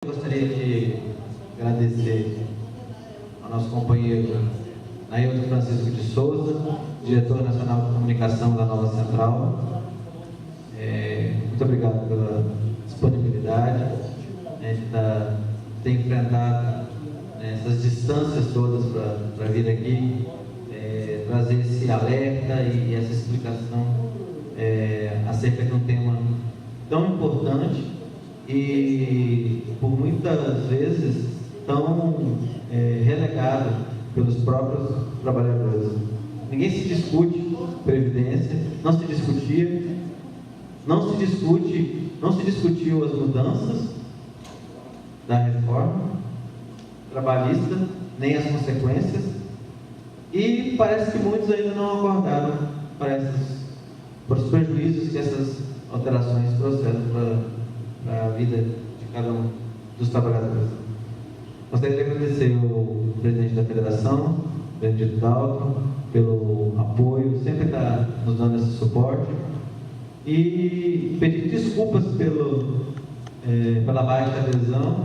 Gostaria de agradecer ao nosso companheiro Nailton Francisco de Souza, diretor nacional de comunicação da Nova Central. Muito obrigado pela disponibilidade. A gente tem enfrentado essas distâncias todas para vir aqui, trazer esse alerta e essa explicação acerca de um tema tão importante e por muitas vezes tão relegado pelos próprios trabalhadores. Ninguém se discute previdência, não se discutiu as mudanças da reforma trabalhista, nem as consequências, e parece que muitos ainda não acordaram para os prejuízos que essas alterações trouxeram para a vida de cada um dos trabalhadores. Gostaria de agradecer o presidente da federação, Benedito Dalton, pelo apoio, sempre está nos dando esse suporte, e pedir desculpas pela baixa adesão,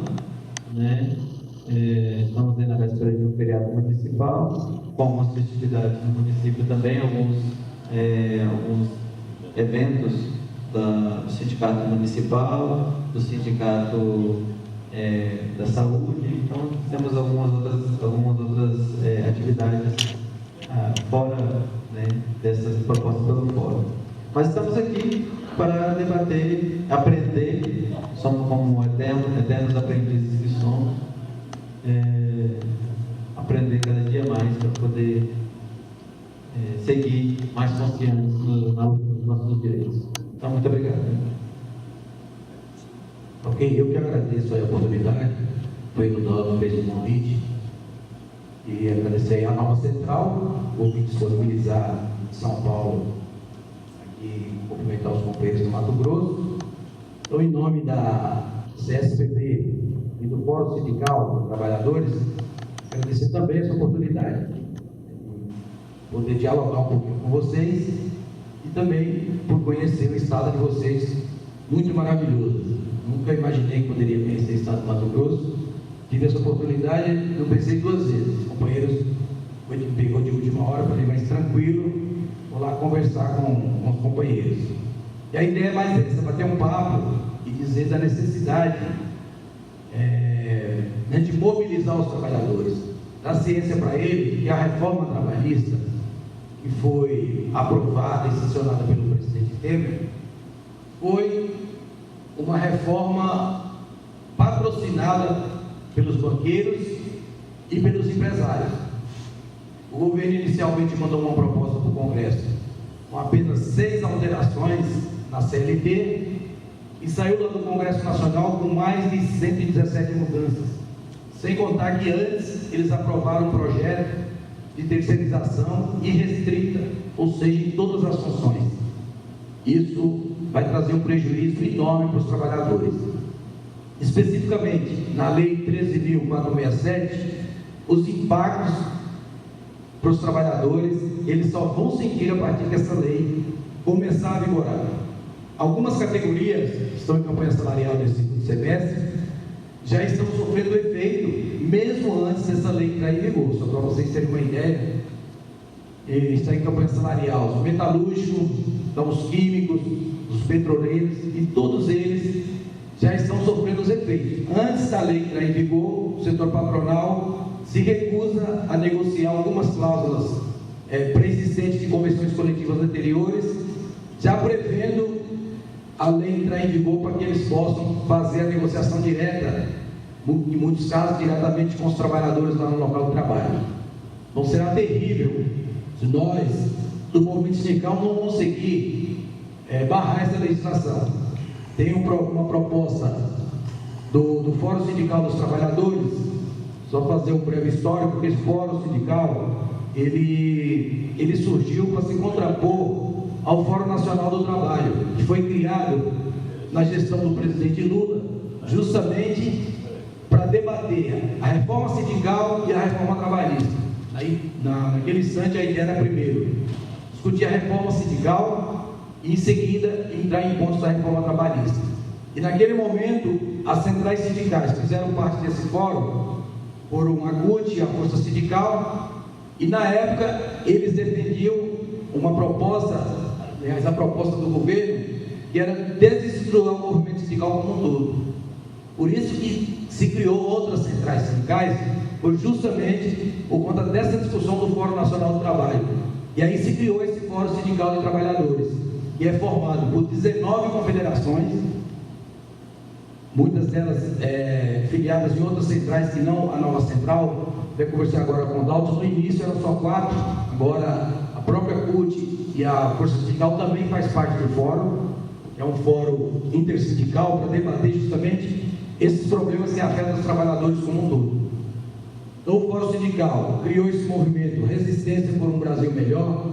estamos na véspera de um feriado municipal, com algumas festividades no município também, alguns eventos do sindicato municipal, do sindicato da saúde. Então temos algumas outras atividades fora dessas propostas pelo fórum. Mas estamos aqui para debater, aprender, somos como eternos aprendizes que somos, aprender cada dia mais para poder seguir mais confiantes nos nossos direitos. Então, muito obrigado. Ok, eu que agradeço a oportunidade, foi o Dono fez o convite, e agradecer à Nova Central por me disponibilizar em São Paulo, aqui cumprimentar os companheiros do Mato Grosso. Então, em nome da CSPB e do Fórum Sindical dos Trabalhadores, agradecer também essa oportunidade de poder dialogar um pouquinho com vocês e também por conhecer o estado de vocês, muito maravilhoso. Nunca imaginei que poderia conhecer o estado do Mato Grosso. Tive essa oportunidade, não pensei duas vezes. Os companheiros me pegou de última hora, falei, mas tranquilo, vou lá conversar com os companheiros. E a ideia é mais essa, bater um papo e dizer da necessidade de mobilizar os trabalhadores, dar ciência para eles que a reforma trabalhista, que foi aprovada e sancionada pelo presidente Temer, foi uma reforma patrocinada pelos banqueiros e pelos empresários. O governo inicialmente mandou uma proposta para o Congresso com apenas 6 alterações na CLT e saiu lá do Congresso Nacional com mais de 117 mudanças, sem contar que antes eles aprovaram um projeto de terceirização irrestrita, ou seja, em todas as funções. Isso vai trazer um prejuízo enorme para os trabalhadores. Especificamente, na Lei 13.467, os impactos para os trabalhadores, eles só vão sentir a partir dessa lei começar a vigorar. Algumas categorias que estão em campanha salarial nesse segundo semestre já estão sofrendo efeito, mesmo antes dessa lei entrar em vigor. Só para vocês terem uma ideia, está em campanha salarial os metalúrgicos, então os químicos, os petroleiros, e todos eles já estão sofrendo os efeitos. Antes da lei entrar em vigor, o setor patronal se recusa a negociar algumas cláusulas pré-existentes de convenções coletivas anteriores, já prevendo a lei entrar em vigor para que eles possam fazer a negociação direta, em muitos casos diretamente com os trabalhadores lá no local de trabalho. Então será terrível se nós, do movimento sindical, não conseguir barrar essa legislação. Tem uma proposta do Fórum Sindical dos Trabalhadores, só fazer um breve histórico, porque esse Fórum Sindical, ele surgiu para se contrapor ao Fórum Nacional do Trabalho, que foi criado na gestão do presidente Lula, justamente para debater a reforma sindical e a reforma trabalhista. Aí, naquele instante, a ideia era primeiro discutir a reforma sindical e em seguida entrar em pontos da reforma trabalhista. E naquele momento as centrais sindicais fizeram parte desse fórum, foram a CUT, a Força Sindical, e na época eles defendiam uma proposta, aliás, a proposta do governo, que era desestruturar o movimento sindical como um todo. Por isso que se criou outras centrais sindicais, foi justamente por conta dessa discussão do Fórum Nacional do Trabalho. E aí se criou esse Fórum Sindical de Trabalhadores, que é formado por 19 confederações, muitas delas filiadas em outras centrais que não a nova central. Eu conversei agora com o Dalton, no início eram só 4, agora a própria CUT e a Força Sindical também faz parte do fórum. É um fórum intersindical para debater justamente esses problemas que afetam os trabalhadores como um todo. Então o Fórum Sindical criou esse movimento Resistência por um Brasil Melhor.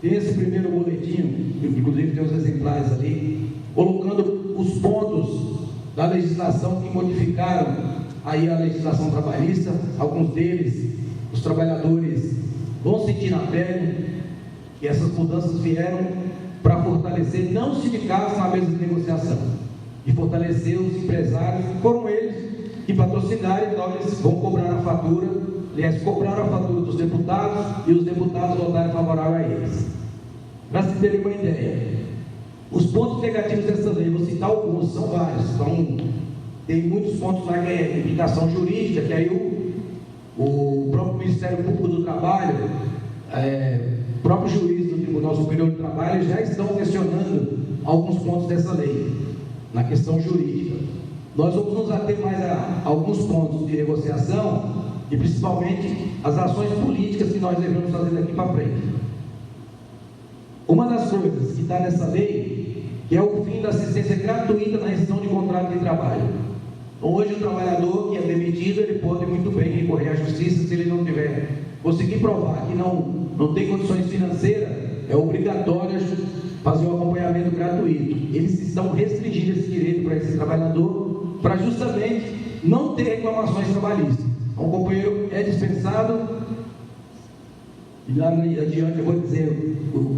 Tem esse primeiro boletim, inclusive tem os exemplares ali, colocando os pontos da legislação que modificaram aí a legislação trabalhista. Alguns deles, os trabalhadores vão sentir na pele, e essas mudanças vieram para fortalecer não os sindicatos na mesa de negociação, e fortalecer os empresários, que foram eles que patrocinaram. Então eles vão cobrar a fatura, aliás, cobraram a fatura dos deputados, e os deputados votaram favorável a eles. Para se terem uma ideia, os pontos negativos dessa lei, vou citar alguns, são vários, tem muitos pontos lá que é implicação jurídica, que aí o próprio Ministério Público do Trabalho, o próprio juiz do Tribunal Superior do Trabalho já estão questionando alguns pontos dessa lei, na questão jurídica. Nós vamos nos ater mais a alguns pontos de negociação e principalmente as ações políticas que nós devemos fazer daqui para frente. Uma das coisas que está nessa lei, que é o fim da assistência gratuita na rescisão de contrato de trabalho. Então, hoje o trabalhador que é demitido, ele pode muito bem recorrer à justiça. Se ele não conseguir provar que não tem condições financeiras, é obrigatório fazer um acompanhamento gratuito. Eles estão restringindo esse direito para esse trabalhador, para justamente não ter reclamações trabalhistas. Então, o companheiro é dispensado, e lá adiante eu vou dizer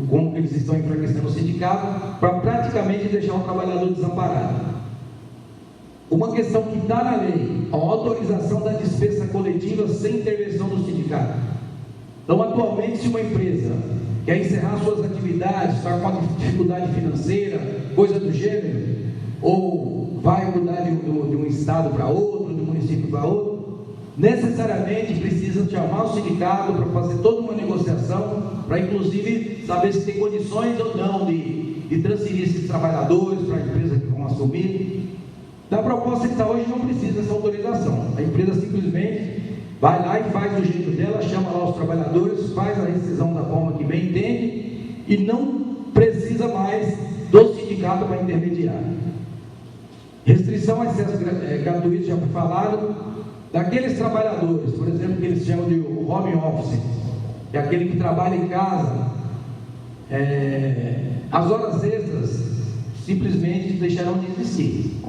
como eles estão enfraquecendo o sindicato, para praticamente deixar o trabalhador desamparado. Uma questão que está na lei, a autorização da dispensa coletiva sem intervenção do sindicato. Então, atualmente, se uma empresa quer encerrar suas atividades, está com uma dificuldade financeira, coisa do gênero, ou vai mudar de um estado para outro, de um município para outro, necessariamente precisa chamar o sindicato para fazer toda uma negociação, para inclusive saber se tem condições ou não de transferir esses trabalhadores para a empresa que vão assumir. Da proposta que está hoje, não precisa dessa autorização. A empresa simplesmente vai lá e faz do jeito dela, chama lá os trabalhadores, faz a rescisão da forma que bem entende e não precisa mais do sindicato para intermediar. Restrição a acesso gratuito, já foi falado. Daqueles trabalhadores, por exemplo, que eles chamam de home office, que é aquele que trabalha em casa, as horas extras simplesmente deixarão de existir.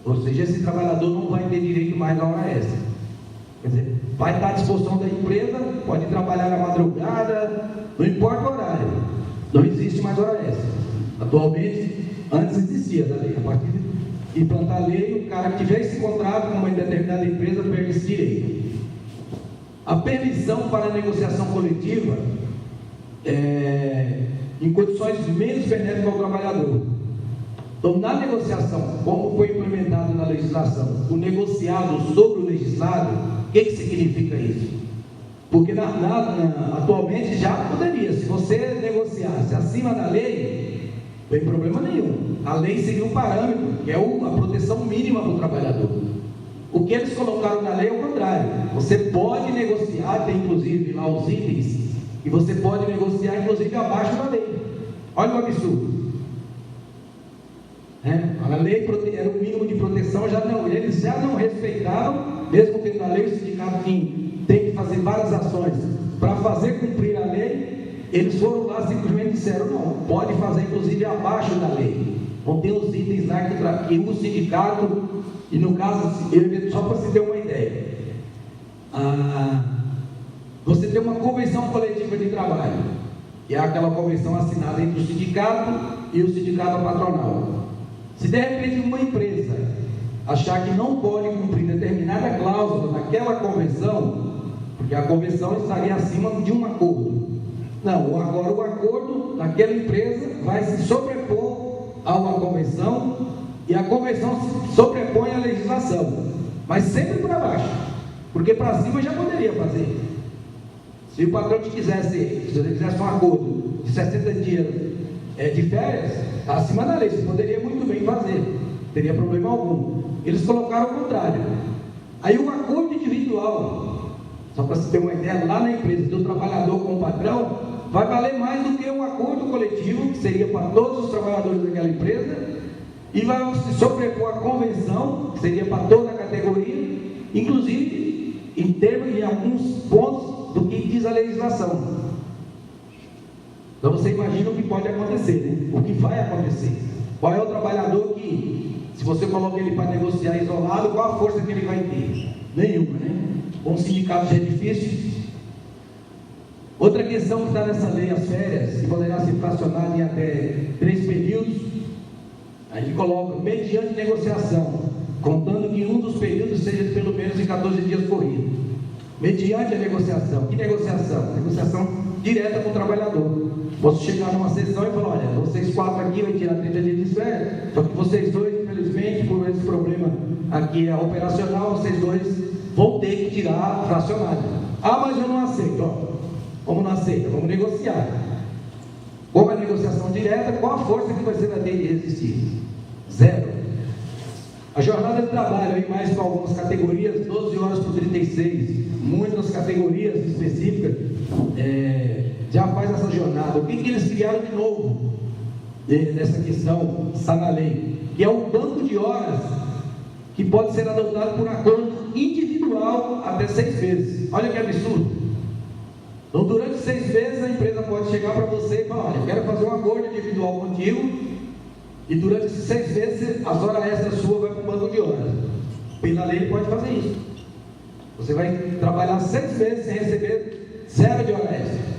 Ou seja, esse trabalhador não vai ter direito mais à hora extra. Quer dizer, vai estar à disposição da empresa, pode trabalhar na madrugada, não importa o horário, não existe mais hora extra. Atualmente, antes existia da lei, a partir de implantar a lei, o cara que tiver esse contrato com uma determinada empresa perde esse direito. A permissão para a negociação coletiva em condições menos benéficas ao trabalhador. Então, na negociação, como foi implementado na legislação, o negociado sobre o legislado, o que significa isso? Porque atualmente já poderia, se você negociasse acima da lei, não tem problema nenhum. A lei seria um parâmetro, que é a proteção mínima para o trabalhador. O que eles colocaram na lei é o contrário. Você pode negociar, tem inclusive lá os itens, e você pode negociar inclusive abaixo da lei. Olha o absurdo. A lei era o mínimo de proteção, eles já não respeitaram, mesmo tendo a lei, o sindicato tem que fazer várias ações para fazer cumprir a lei. Eles foram lá simplesmente disseram, não, pode fazer inclusive abaixo da lei. Então tem os itens lá que o sindicato, e no caso, só para você ter uma ideia, você tem uma convenção coletiva de trabalho, que é aquela convenção assinada entre o sindicato e o sindicato patronal. Se de repente uma empresa achar que não pode cumprir determinada cláusula daquela convenção, porque a convenção estaria acima de um acordo. Não, agora o acordo daquela empresa vai se sobrepor a uma convenção, e a convenção se sobrepõe à legislação, mas sempre para baixo, porque para cima já poderia fazer. Se o patrão se você quisesse um acordo de 60 dias de férias, acima da lei, você poderia muito bem fazer, não teria problema algum. Eles colocaram o contrário. Aí o acordo individual, só para você ter uma ideia, lá na empresa do trabalhador com o patrão, vai valer mais do que um acordo coletivo, que seria para todos os trabalhadores daquela empresa, e vai se sobrepor a convenção, que seria para toda a categoria, inclusive em termos de alguns pontos do que diz a legislação. Então você imagina o que pode acontecer, né? O que vai acontecer. Qual é o trabalhador que, se você coloca ele para negociar isolado, qual a força que ele vai ter? Nenhuma, né? Com o sindicato já é difícil. Outra questão que está nessa lei, as férias, que poderá ser fracionada em até 3 períodos, a gente coloca, mediante negociação, contando que um dos períodos seja de pelo menos em 14 dias corridos. Mediante a negociação. Que negociação? Negociação direta com o trabalhador. Posso chegar numa sessão e falar, olha, vocês 4 aqui vão tirar 30 dias de férias, só que vocês 2, infelizmente, por esse problema aqui operacional, vocês 2 vão ter que tirar fracionado. Ah, mas eu não aceito. Ó. Como não aceita? Vamos negociar. Como é negociação direta, qual a força que você vai ter de resistir? Zero. A jornada de trabalho, aí mais para algumas categorias, 12 horas por 36, muitas categorias específicas, já faz essa jornada. O que eles criaram de novo nessa questão, está na lei, que é um banco de horas que pode ser adotado por acordo individual até 6 vezes. Olha que absurdo. Então, durante 6 meses, a empresa pode chegar para você e falar, olha, eu quero fazer um acordo individual contigo, e durante esses 6 meses, as horas extras suas vai para o banco de horas. Pela lei, ele pode fazer isso. Você vai trabalhar 6 meses sem receber 0 de hora extra.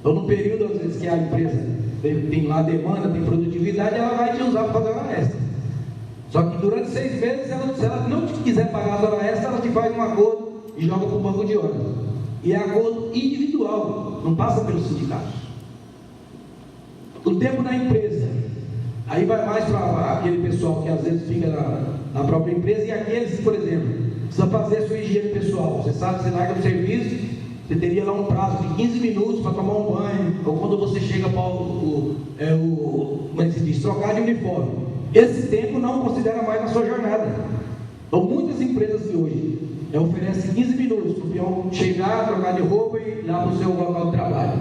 Então, no período, às vezes, que a empresa tem lá demanda, tem produtividade, ela vai te usar para fazer hora extra. Só que durante 6 meses, se ela não quiser pagar as horas extras, ela te faz um acordo e joga para o banco de horas. E é acordo individual, não passa pelo sindicato. O tempo da empresa, aí vai mais para aquele pessoal que às vezes fica na própria empresa, e aqueles, por exemplo, precisa fazer a sua higiene pessoal. Você sabe que você larga do serviço, você teria lá um prazo de 15 minutos para tomar um banho, ou quando você chega para como é que se diz, trocar de uniforme. Esse tempo não considera mais na sua jornada. Então, muitas empresas de hoje oferecem 15 minutos para o peão chegar, trocar de roupa e ir lá para o seu local de trabalho.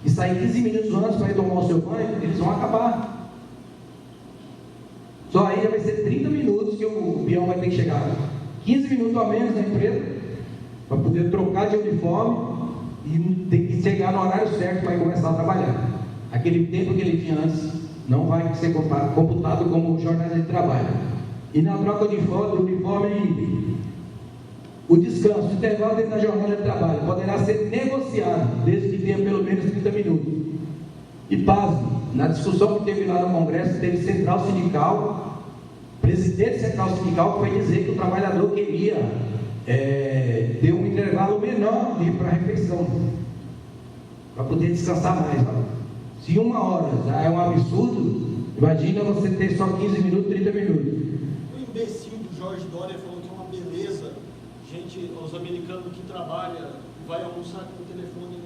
E sair 15 minutos antes para ir tomar o seu banho, eles vão acabar. Só aí já vai ser 30 minutos que o peão vai ter que chegar. 15 minutos a menos na empresa, para poder trocar de uniforme e ter que chegar no horário certo para começar a trabalhar. Aquele tempo que ele tinha antes não vai ser computado como jornada de trabalho. E na troca de uniforme, o descanso, o intervalo dentro da jornada de trabalho poderá ser negociado, desde que tenha pelo menos 30 minutos. E pasme, na discussão que teve lá no Congresso, teve central sindical, presidente central sindical, que foi dizer que o trabalhador queria ter um intervalo menor para a refeição, para poder descansar mais. Se 1 hora já é um absurdo, imagina você ter só 15 minutos, 30 minutos. O imbecil do Jorge Dória falou que é uma beleza, gente, os americanos que trabalham, vai almoçar com o telefone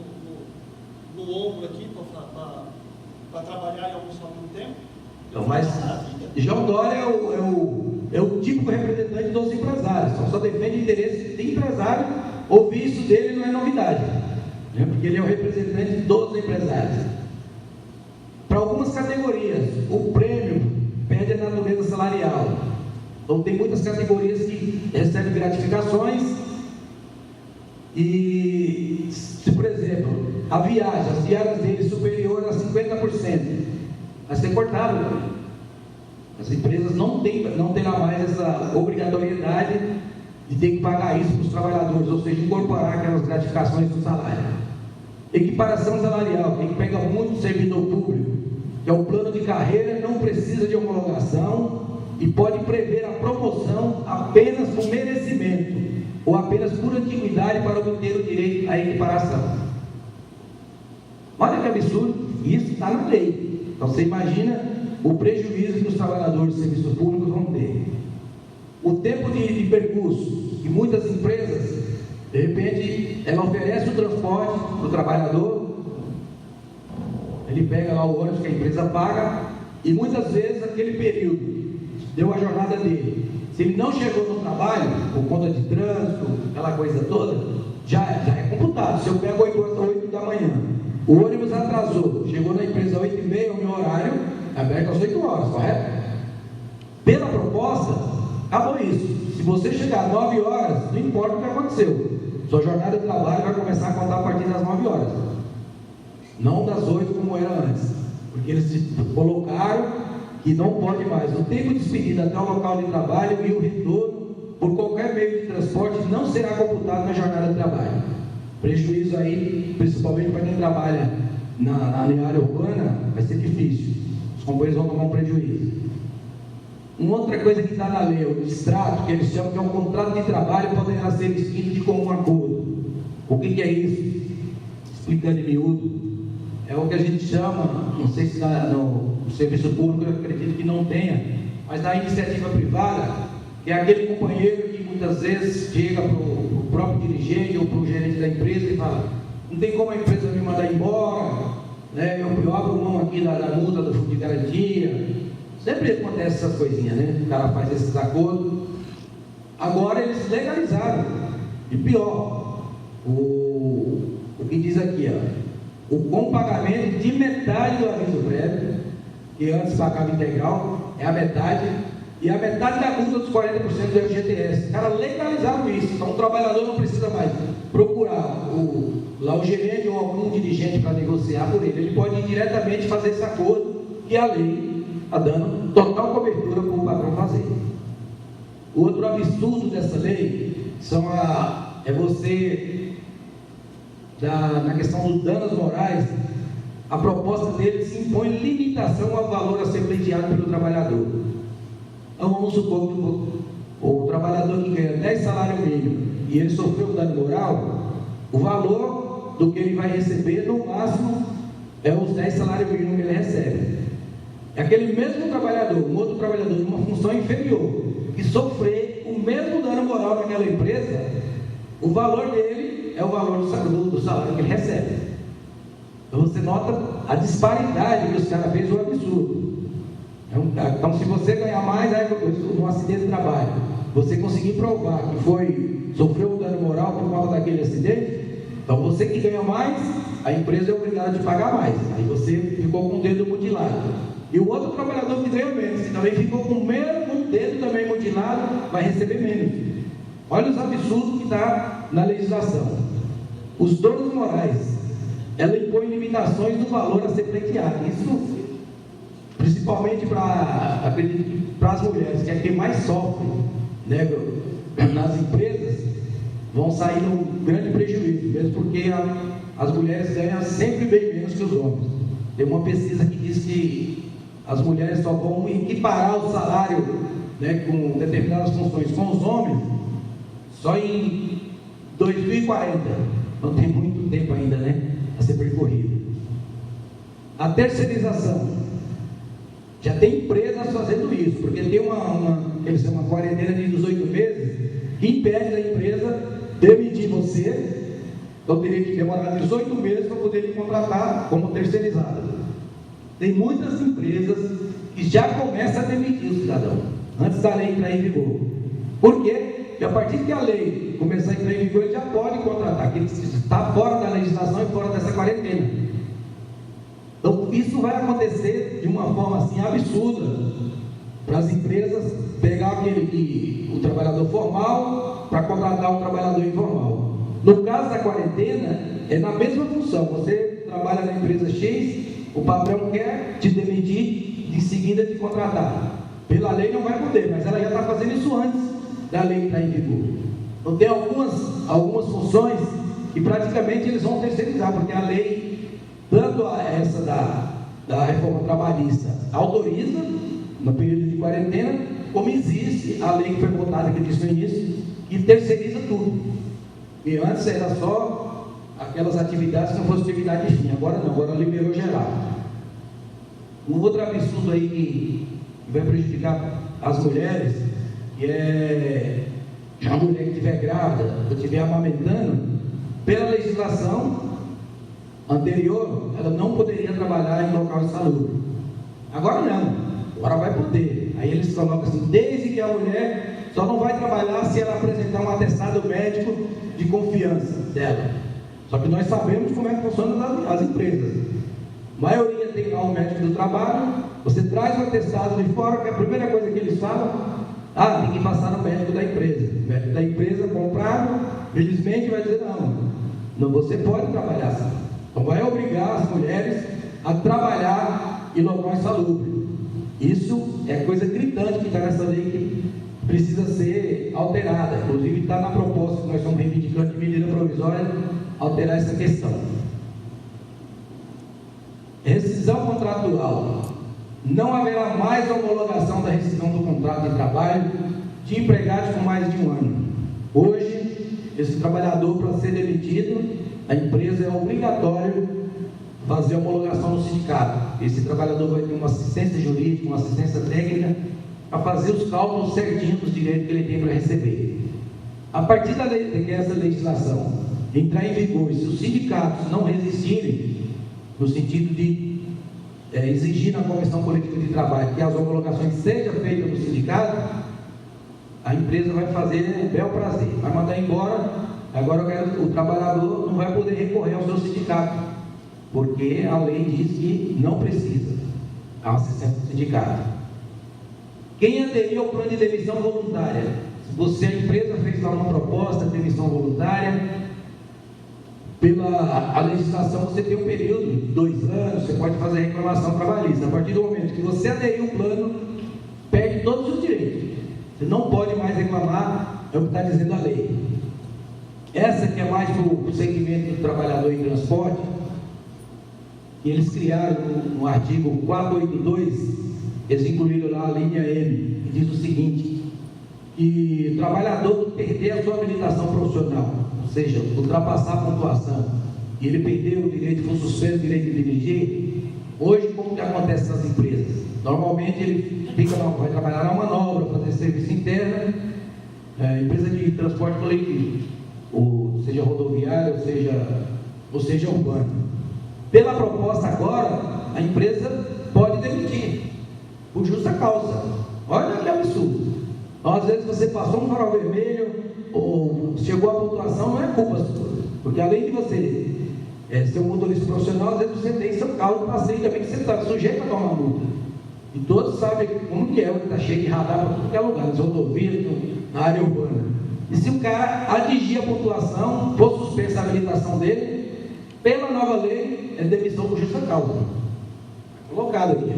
no ombro aqui para trabalhar e almoçar ao mesmo tempo. Não, mas João Dória é o típico representante dos empresários, só defende interesse de empresário. Ouvir isso dele não é novidade, né? Porque ele é o representante dos empresários. Para algumas categorias, o prêmio perde a natureza salarial. Então tem muitas categorias que recebem gratificações e, se por exemplo, a viagem, as diárias dele superior a 50%, vai ser cortado. As empresas não terão mais essa obrigatoriedade de ter que pagar isso para os trabalhadores, ou seja, incorporar aquelas gratificações no salário. Equiparação salarial, quem pega muito servidor público, que é o plano de carreira, não precisa de homologação e pode prever a promoção apenas por merecimento ou apenas por antiguidade para obter o direito à equiparação. Olha que absurdo, isso está na lei. Então você imagina o prejuízo que os trabalhadores do serviço público vão ter. O tempo de percurso, que muitas empresas, de repente, ela oferece o transporte para o trabalhador, ele pega lá o ônibus que a empresa paga, e muitas vezes aquele período deu a jornada dele. Se ele não chegou no trabalho, por conta de trânsito, aquela coisa toda, já é computado. Se eu pego 8 da manhã, o ônibus atrasou, chegou na empresa às 8h30, o meu horário é aberto às 8 horas, correto? Pela proposta, acabou isso. Se você chegar às 9 horas, não importa o que aconteceu, sua jornada de trabalho vai começar a contar a partir das 9 horas, não das 8 como era antes, porque eles colocaram que não pode mais. O tempo de despedida até o local de trabalho e o retorno por qualquer meio de transporte não será computado na jornada de trabalho. Prejuízo aí, principalmente para quem trabalha na área urbana, vai ser difícil. Os companheiros vão tomar um prejuízo. Uma outra coisa que está na lei, o distrato, que eles chamam que é um contrato de trabalho, poderá ser extinto de comum acordo. O que é isso? Explicando em miúdo, é o que a gente chama, não sei se no serviço público eu acredito que não tenha, mas na iniciativa privada, que é aquele companheiro que muitas vezes chega para o próprio dirigente ou para o gerente da empresa e fala: não tem como a empresa me mandar embora, né? Eu abro mão aqui da multa do fundo de garantia. Sempre acontece essas coisinhas, né? O cara faz esses acordos. Agora eles legalizaram. E pior, o que diz aqui, ó, com pagamento de metade do aviso prévio, que antes pagava integral, é a metade, e a metade da multa dos 40% do FGTS. Os caras legalizaram isso. Então o trabalhador não precisa mais procurar lá o gerente ou algum dirigente para negociar por ele. Ele pode ir diretamente fazer esse acordo que a lei está dando total cobertura para o patrão fazer. O outro absurdo dessa lei é você, na questão dos danos morais, a proposta dele se impõe limitação ao valor a ser pleiteado pelo trabalhador. Então vamos supor que o trabalhador que ganha 10 salários mínimos e ele sofreu um dano moral, o valor do que ele vai receber, no máximo, é os 10 salários mínimos que ele recebe. Aquele mesmo trabalhador, um outro trabalhador de uma função inferior, que sofrer o mesmo dano moral naquela empresa, o valor dele é o valor do salário que ele recebe. Então você nota a disparidade que os caras fez, o absurdo. Então se você ganhar mais num acidente de trabalho, você conseguir provar que sofreu um dano moral por causa daquele acidente, então você que ganha mais, a empresa é obrigada a te pagar mais. Aí você ficou com o dedo mutilado. E o outro trabalhador que ganha menos, que também ficou com o mesmo dedo também mutilado, vai receber menos. Olha os absurdos que está na legislação. Os danos morais, ela impõe limitações do valor a ser pleiteado. Isso, principalmente para as mulheres, que é quem mais sofre, né, nas empresas, vão sair num grande prejuízo, mesmo porque as mulheres ganham sempre bem menos que os homens. Tem uma pesquisa que diz que as mulheres só vão equiparar o salário, né, com determinadas funções com os homens só em 2040. Não tem muito tempo ainda, né, a ser percorrido. A terceirização, já tem empresas fazendo isso, porque tem uma quarentena de 18 meses que impede da empresa demitir você. Então teria que demorar 18 meses para poder te contratar como terceirizado. Tem muitas empresas que já começam a demitir o cidadão antes da lei entrar em vigor. Por quê? Porque a partir que a lei começar a entrar em vigor, ele já pode contratar, que ele está fora da legislação e fora dessa quarentena. Então isso vai acontecer de uma forma assim absurda, para as empresas pegar o trabalhador formal para contratar um trabalhador informal. No caso da quarentena, é na mesma função. Você trabalha na empresa X, o patrão quer te demitir, em seguida te contratar. Pela lei não vai poder, mas ela já está fazendo isso antes da lei entrar em vigor. Então tem algumas funções que praticamente eles vão terceirizar, porque a lei, tanto essa da reforma trabalhista, autoriza, no período de quarentena, como existe a lei que foi votada, que eu disse no início, que terceiriza tudo. E antes era só aquelas atividades que não fossem atividade de fim, agora não, agora liberou geral. Um outro absurdo aí que vai prejudicar as mulheres, que é a mulher que estiver grávida, ou estiver amamentando, pela legislação anterior, ela não poderia trabalhar em local insalubre. Agora não, agora vai poder. Aí eles colocam assim, desde que a mulher só não vai trabalhar se ela apresentar um atestado médico de confiança dela. Só que nós sabemos como é que funcionam as empresas. A maioria tem lá um médico do trabalho, você traz o atestado de fora, que a primeira coisa que eles falam, tem que passar no médico da empresa. O médico da empresa comprado, felizmente vai dizer, não, você pode trabalhar assim. Então vai obrigar as mulheres a trabalhar em local insalubre. Isso é coisa gritante que está nessa lei que precisa ser alterada. Inclusive está na proposta que nós estamos reivindicando de medida provisória, alterar essa questão. Rescisão contratual. Não haverá mais homologação da rescisão do contrato de trabalho de empregados com mais de um ano. Hoje, esse trabalhador, para ser demitido, a empresa é obrigatório fazer a homologação no sindicato. Esse trabalhador vai ter uma assistência jurídica, uma assistência técnica, para fazer os cálculos certinhos dos direitos que ele tem para receber. A partir dessa legislação entrar em vigor, e se os sindicatos não resistirem, no sentido de exigir na Comissão Coletiva de Trabalho que as homologações sejam feitas no sindicato, a empresa vai fazer bel prazer, vai mandar embora. Agora o trabalhador não vai poder recorrer ao seu sindicato, porque a lei diz que não precisa a assistência do sindicato. Quem aderiu ao plano de demissão voluntária, se você, a empresa, fez lá uma proposta de demissão voluntária, pela legislação você tem um período de 2 anos, você pode fazer reclamação trabalhista. A partir do momento que você aderiu ao plano, perde todos os direitos. Você não pode mais reclamar, é o que está dizendo a lei. Essa que é mais para o segmento do trabalhador em transporte, e eles criaram no artigo 482, eles incluíram lá a linha M, que diz o seguinte, que o trabalhador perder a sua habilitação profissional, ou seja, ultrapassar a pontuação, e ele perdeu o direito, foi suspenso o direito de dirigir. Hoje, como que acontece nas empresas? Normalmente ele vai trabalhar na manobra, fazer serviço interno, empresa de transporte coletivo, ou seja rodoviária, ou seja urbano. Pela proposta agora, a empresa pode demitir, por justa causa. Olha que absurdo. Então, às vezes você passou um farol vermelho, ou chegou à pontuação, não é culpa sua, porque além de você ser um motorista profissional, às vezes você tem seu carro de passeio também, que você está sujeito a tomar multa. E todos sabem como que é, onde está cheio de radar para qualquer lugar, nas rodovias, na área urbana. E se o cara atingir a pontuação, for suspensa a habilitação dele, pela nova lei, é demissão por justa causa. Colocado aqui.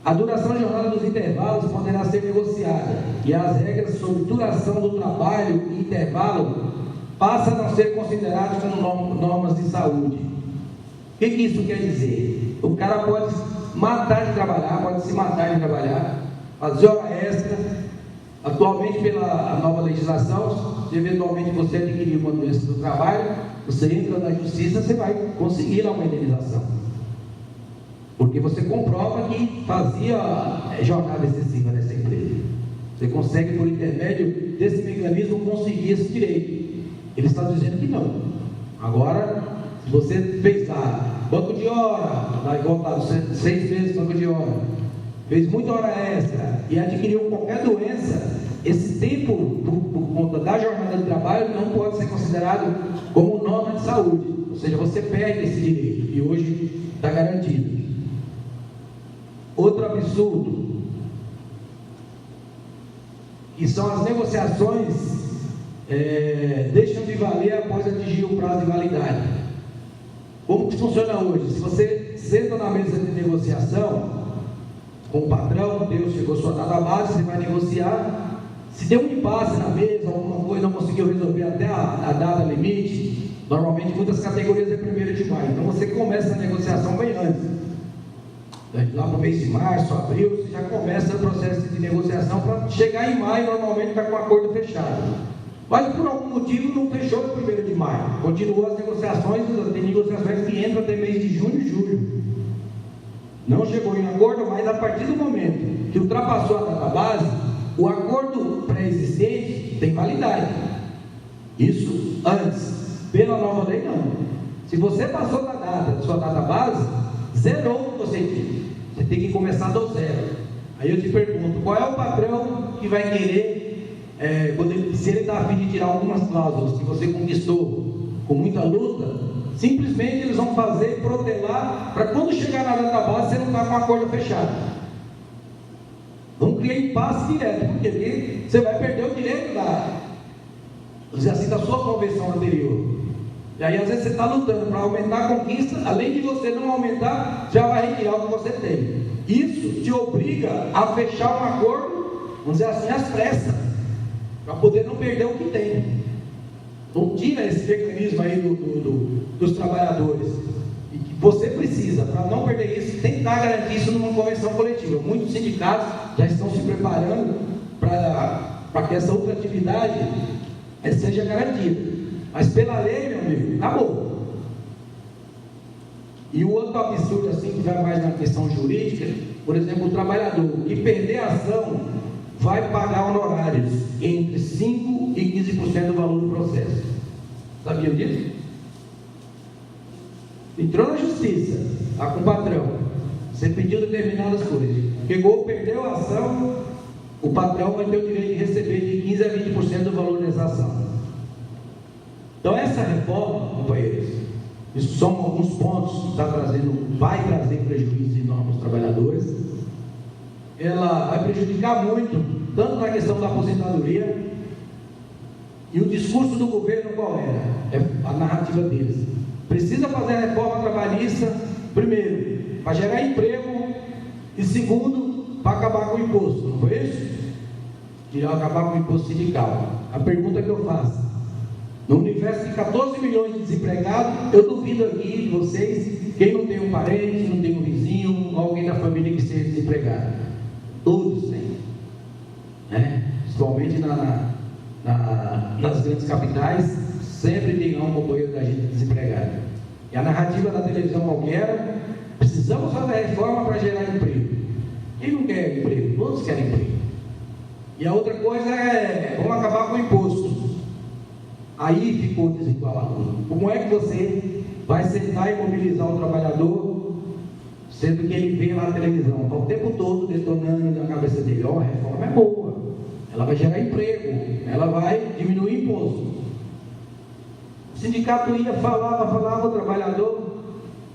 A duração da jornada dos intervalos poderá ser negociada, e as regras sobre duração do trabalho e intervalo passam a não ser consideradas como normas de saúde. O que isso quer dizer? O cara pode matar de trabalhar, pode se matar de trabalhar, fazer hora extra. Atualmente, pela nova legislação, se eventualmente você adquirir uma doença do trabalho, você entra na justiça, você vai conseguir uma indenização, porque você comprova que fazia jornada excessiva nessa empresa. Você consegue, por intermédio desse mecanismo, conseguir esse direito. Eles estão dizendo que não. Agora, se você fez banco de hora, vai voltar 6 meses banco de hora, fez muita hora extra e adquiriu qualquer doença, esse tempo, por conta da jornada de trabalho, não pode ser considerado como norma de saúde. Ou seja, você perde esse direito, e hoje está garantido. Outro absurdo, que são as negociações deixam de valer após atingir o prazo de validade. Como que funciona hoje? Se você senta na mesa de negociação com o patrão, Deus chegou a sua data base, você vai negociar. Se deu um impasse na mesa, alguma coisa não conseguiu resolver até a data limite, normalmente muitas categorias é 1º de maio, então você começa a negociação bem antes. lá para o mês de março, abril, você já começa o processo de negociação para chegar em maio, normalmente está com o acordo fechado. Mas por algum motivo não fechou no 1º de maio. Continuou as negociações, tem negociações que entram até mês de junho e julho. Não chegou em acordo, mas a partir do momento que ultrapassou a database, o acordo pré-existente tem validade. Isso antes. Pela nova lei, não. Se você passou da data da sua database, zerou o que você tinha. Você tem que começar do zero. Aí eu te pergunto, qual é o patrão que vai querer, se ele está a fim de tirar algumas cláusulas que você conquistou com muita luta, simplesmente eles vão fazer protelar para quando chegar na database você não está com o acordo fechado. Vão criar impasse direto, porque você vai perder o direito da sua convenção anterior. E aí às vezes você está lutando para aumentar a conquista, além de você não aumentar, já vai retirar o que você tem. Isso te obriga a fechar um acordo, vamos dizer assim, às pressas, para poder não perder o que tem. Então tira esse mecanismo aí dos trabalhadores. E que você precisa, para não perder isso, tentar garantir isso numa convenção coletiva. Muitos sindicatos já estão se preparando para que essa outra atividade seja garantida. Mas pela lei, meu amigo, acabou. E o outro absurdo, assim, que vai mais na questão jurídica, por exemplo, o trabalhador que perder a ação vai pagar honorários entre 5% e 15% do valor do processo. Sabia disso? Entrou na justiça, está com o patrão, você pediu determinadas coisas, perdeu a ação, o patrão vai ter o direito de receber de 15% a 20% do valor dessa ação. Então essa reforma, companheiros, isso são alguns pontos que vai trazer prejuízo enorme aos trabalhadores. Ela vai prejudicar muito, tanto na questão da aposentadoria, e o discurso do governo qual era? É a narrativa deles. Precisa fazer a reforma trabalhista, primeiro, para gerar emprego, e segundo, para acabar com o imposto, não foi isso? Acabar com o imposto sindical. A pergunta que eu faço: no universo de 14 milhões de desempregados, eu duvido aqui de vocês, quem não tem um parente, não tem um vizinho, alguém da família que seja desempregado. Todos têm, né? Principalmente nas grandes capitais, sempre tem um companheiro da gente desempregado. E a narrativa da televisão qualquer: precisamos fazer a reforma para gerar emprego. Quem não quer emprego? Todos querem emprego. E a outra coisa é: vamos acabar com o imposto. Aí ficou desigual. Como é que você vai sentar e mobilizar o trabalhador, sendo que ele vê lá na televisão, está o tempo todo detonando na cabeça dele: a reforma é boa, ela vai gerar emprego, ela vai diminuir o imposto. O sindicato ia, falava, o trabalhador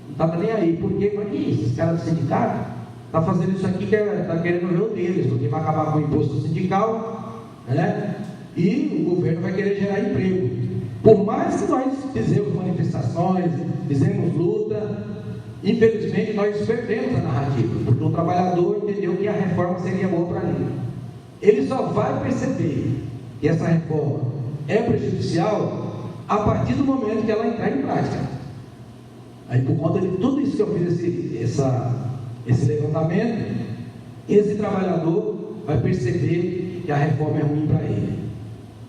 não estava nem aí. Por quê? Para que isso? Esse cara do sindicato está fazendo isso aqui, está querendo ver o deles, porque vai acabar com o imposto sindical, né? E o governo vai querer gerar emprego. Por mais que nós fizemos manifestações, fizemos luta, infelizmente nós perdemos a narrativa, porque o trabalhador entendeu que a reforma seria boa para ele. Ele só vai perceber que essa reforma é prejudicial a partir do momento que ela entrar em prática. Aí, por conta de tudo isso que eu fiz, esse levantamento, esse trabalhador vai perceber que a reforma é ruim para ele.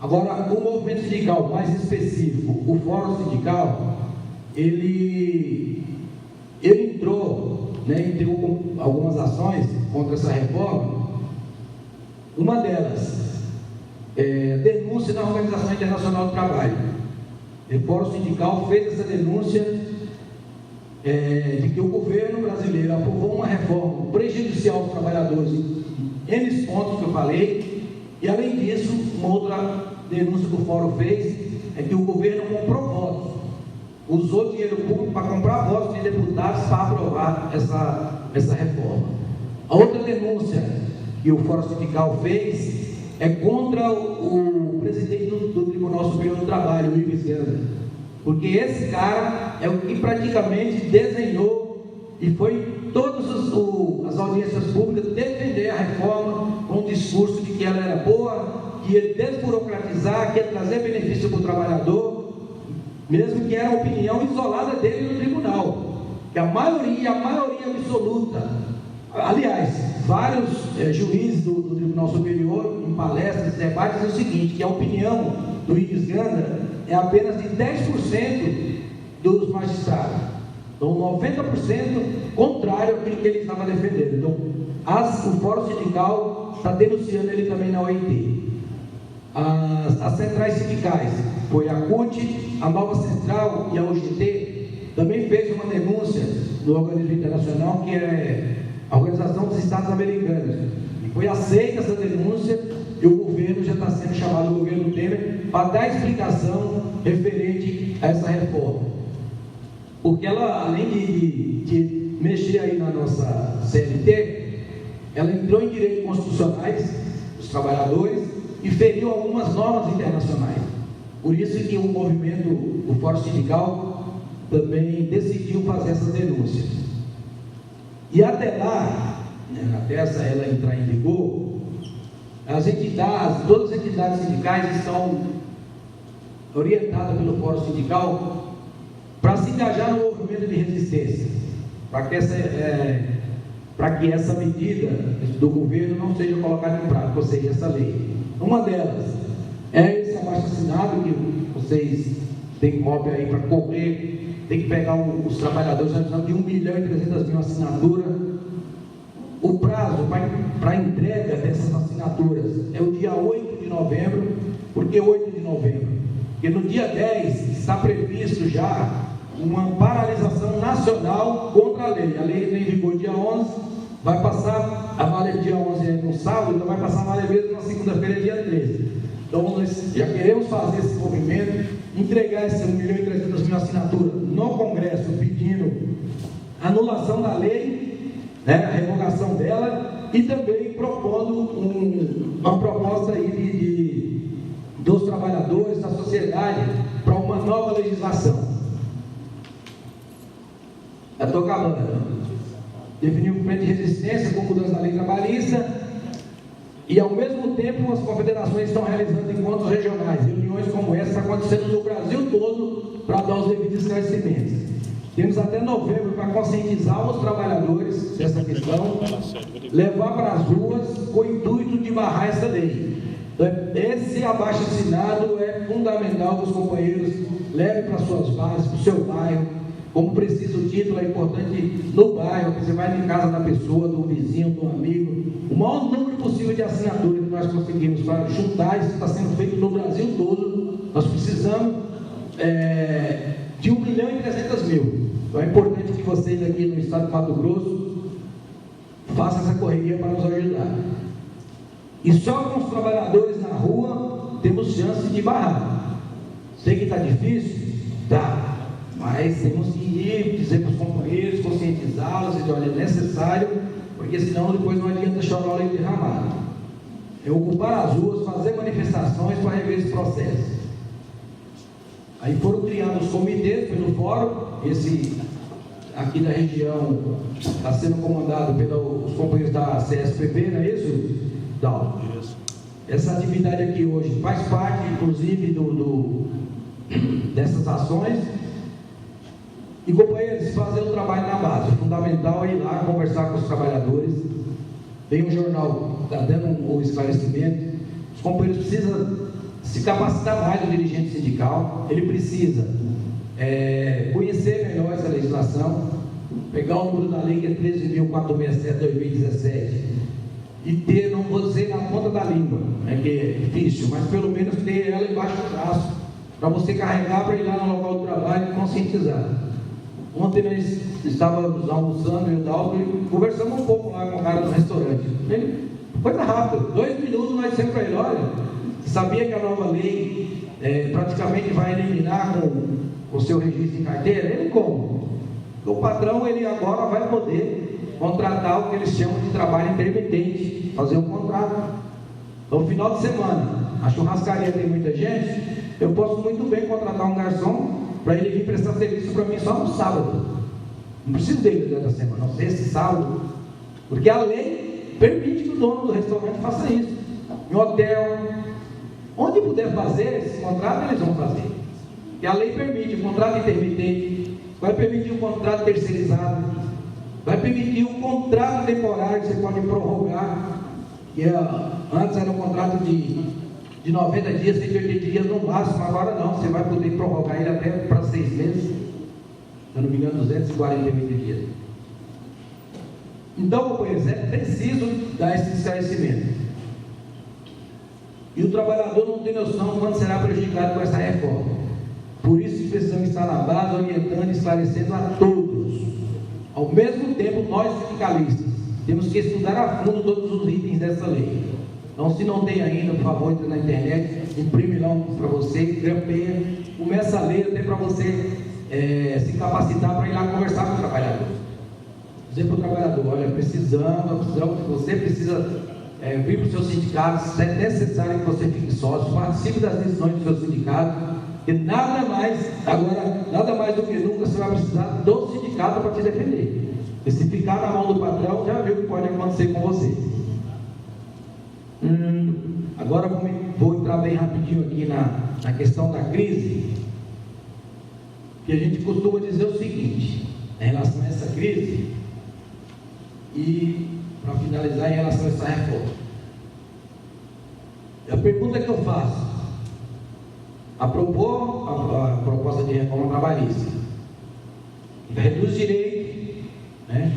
Agora, o movimento sindical mais específico, o Fórum Sindical, ele entrou, né, entrou com algumas ações contra essa reforma. Uma delas é denúncia na Organização Internacional do Trabalho. O Fórum Sindical fez essa denúncia de que o governo brasileiro aprovou uma reforma prejudicial aos trabalhadores em N pontos que eu falei. E além disso, uma outra denúncia que o Fórum fez é que o governo comprou votos, usou dinheiro público para comprar votos de deputados para aprovar essa reforma. A outra denúncia que o Fórum Sindical fez é contra o presidente do Tribunal Superior do Trabalho, o Ives Gandra, porque esse cara é o que praticamente desenhou e foi todas as audiências públicas defender a reforma com o discurso de que ela era boa, que ia desburocratizar, que ia trazer benefício para o trabalhador, mesmo que era a opinião isolada dele no tribunal, que a maioria absoluta Aliás, vários juízes do Tribunal Superior, em palestras, debates, dizem o seguinte, que a opinião do Ives Ganda é apenas de 10% dos magistrados. Então, 90% contrário àquilo que ele estava defendendo. Então, o Fórum Sindical está denunciando ele também na OIT. As centrais sindicais, foi a CUT, a Nova Central e a UGT, também fez uma denúncia no organismo internacional, que é a Organização dos Estados Americanos. E foi aceita essa denúncia e o governo já está sendo chamado, o governo Temer, para dar explicação referente a essa reforma. Porque ela, além de mexer aí na nossa CLT, ela entrou em direitos constitucionais dos trabalhadores e feriu algumas normas internacionais. Por isso que o movimento, o Fórum Sindical, também decidiu fazer essas denúncias. E até lá, até ela entrar em vigor, as entidades, todas as entidades sindicais estão orientadas pelo Fórum Sindical para se engajar no movimento de resistência, para que essa medida do governo não seja colocada em prática, ou seja, essa lei. Uma delas é esse abaixo-assinado que vocês têm cópia aí para correr. Tem que pegar os trabalhadores, nós precisamos de 1.300.000 assinaturas. O prazo para entrega dessas assinaturas é o dia 8 de novembro. Por que 8 de novembro? Porque no dia 10 está previsto já uma paralisação nacional contra a lei. A lei entra em vigor dia 11, vai passar a valer dia 11 é no sábado, então vai passar a valer mesmo na segunda-feira, dia 13. Então nós já queremos fazer esse movimento, entregar essas 1.300.000 assinaturas no Congresso, pedindo anulação da lei, a revogação dela, e também propondo uma proposta aí dos trabalhadores, da sociedade, para uma nova legislação. Já estou acabando. Definir um plano de resistência com mudança da lei trabalhista. E, ao mesmo tempo, as confederações estão realizando encontros regionais. Reuniões como essa estão acontecendo no Brasil todo para dar os devidos esclarecimentos. Temos até novembro para conscientizar os trabalhadores dessa questão, levar para as ruas com o intuito de barrar essa lei. Então, esse abaixo-assinado é fundamental que os companheiros levem para suas bases, para o seu bairro. Como precisa o título, é importante no bairro, que você vai em casa da pessoa, do vizinho, do amigo. O maior número possível de assinaturas que nós conseguimos para juntar, isso está sendo feito no Brasil todo. Nós precisamos de 1.300.000. Então é importante que vocês aqui no estado de Mato Grosso façam essa correria para nos ajudar. E só com os trabalhadores na rua temos chance de barrar. Sei que está difícil? Tá. Mas temos que ir, dizer para os companheiros, conscientizá-los, dizer, olha, é necessário, porque senão depois não adianta chorar o leite derramado. É ocupar as ruas, fazer manifestações para rever esse processo. Aí foram criados os comitês pelo fórum, esse aqui da região está sendo comandado pelos companheiros da CSPB, não é isso, Dalton? Essa atividade aqui hoje faz parte, inclusive, dessas ações. E, companheiros, fazer o trabalho na base. O fundamental é ir lá conversar com os trabalhadores. Tem um jornal que está dando um esclarecimento. Os companheiros precisam se capacitar mais do dirigente sindical. Ele precisa conhecer melhor essa legislação, pegar o número da lei, que é 13.467/2017, e ter, não vou dizer na ponta da língua, que é difícil, mas pelo menos ter ela embaixo do braço, para você carregar para ir lá no local do trabalho e conscientizar. Ontem nós estávamos almoçando, eu e o Dalton, e conversamos um pouco lá com o cara do restaurante. Ele, coisa rápida, 2 minutos nós dissemos para ele, olha, sabia que a nova lei praticamente vai eliminar com o seu registro em carteira? Ele como? O patrão, ele agora vai poder contratar o que eles chamam de trabalho intermitente, fazer um contrato. No final de semana, a churrascaria tem muita gente, eu posso muito bem contratar um garçom para ele vir prestar serviço para mim só no sábado. Não preciso dele durante a semana, não sei esse sábado, porque a lei permite que o dono do restaurante faça isso. Em hotel, onde puder fazer esse contrato, eles vão fazer. E a lei permite o contrato intermitente, vai permitir o contrato terceirizado. vai permitir um contrato temporário que você pode prorrogar, que antes era um contrato de 90 dias, 180 dias no máximo, agora não, você vai poder prorrogar ele até para 6 meses, se eu não me engano, 248 dias. Então, companheiros, é preciso dar esse esclarecimento. E o trabalhador não tem noção quando será prejudicado com essa reforma. Por isso precisamos estar na base, orientando e esclarecendo a todos. Ao mesmo tempo, nós sindicalistas temos que estudar a fundo todos os itens dessa lei. Então, se não tem ainda, por favor, entre na internet, imprime lá para você, grampeia, começa a ler até para você se capacitar para ir lá conversar com o trabalhador. Dizer para o trabalhador, olha, você precisa vir para o seu sindicato, se é necessário que você fique sócio, participe das decisões do seu sindicato, e nada mais do que nunca você vai precisar do sindicato para te defender. E se ficar na mão do patrão, já viu o que pode acontecer com você. Agora vou entrar bem rapidinho aqui na questão da crise, que a gente costuma dizer o seguinte, em relação a essa crise, e para finalizar em relação a essa reforma. A pergunta que eu faço: aprovou a proposta de reforma trabalhista, reduz direito, né?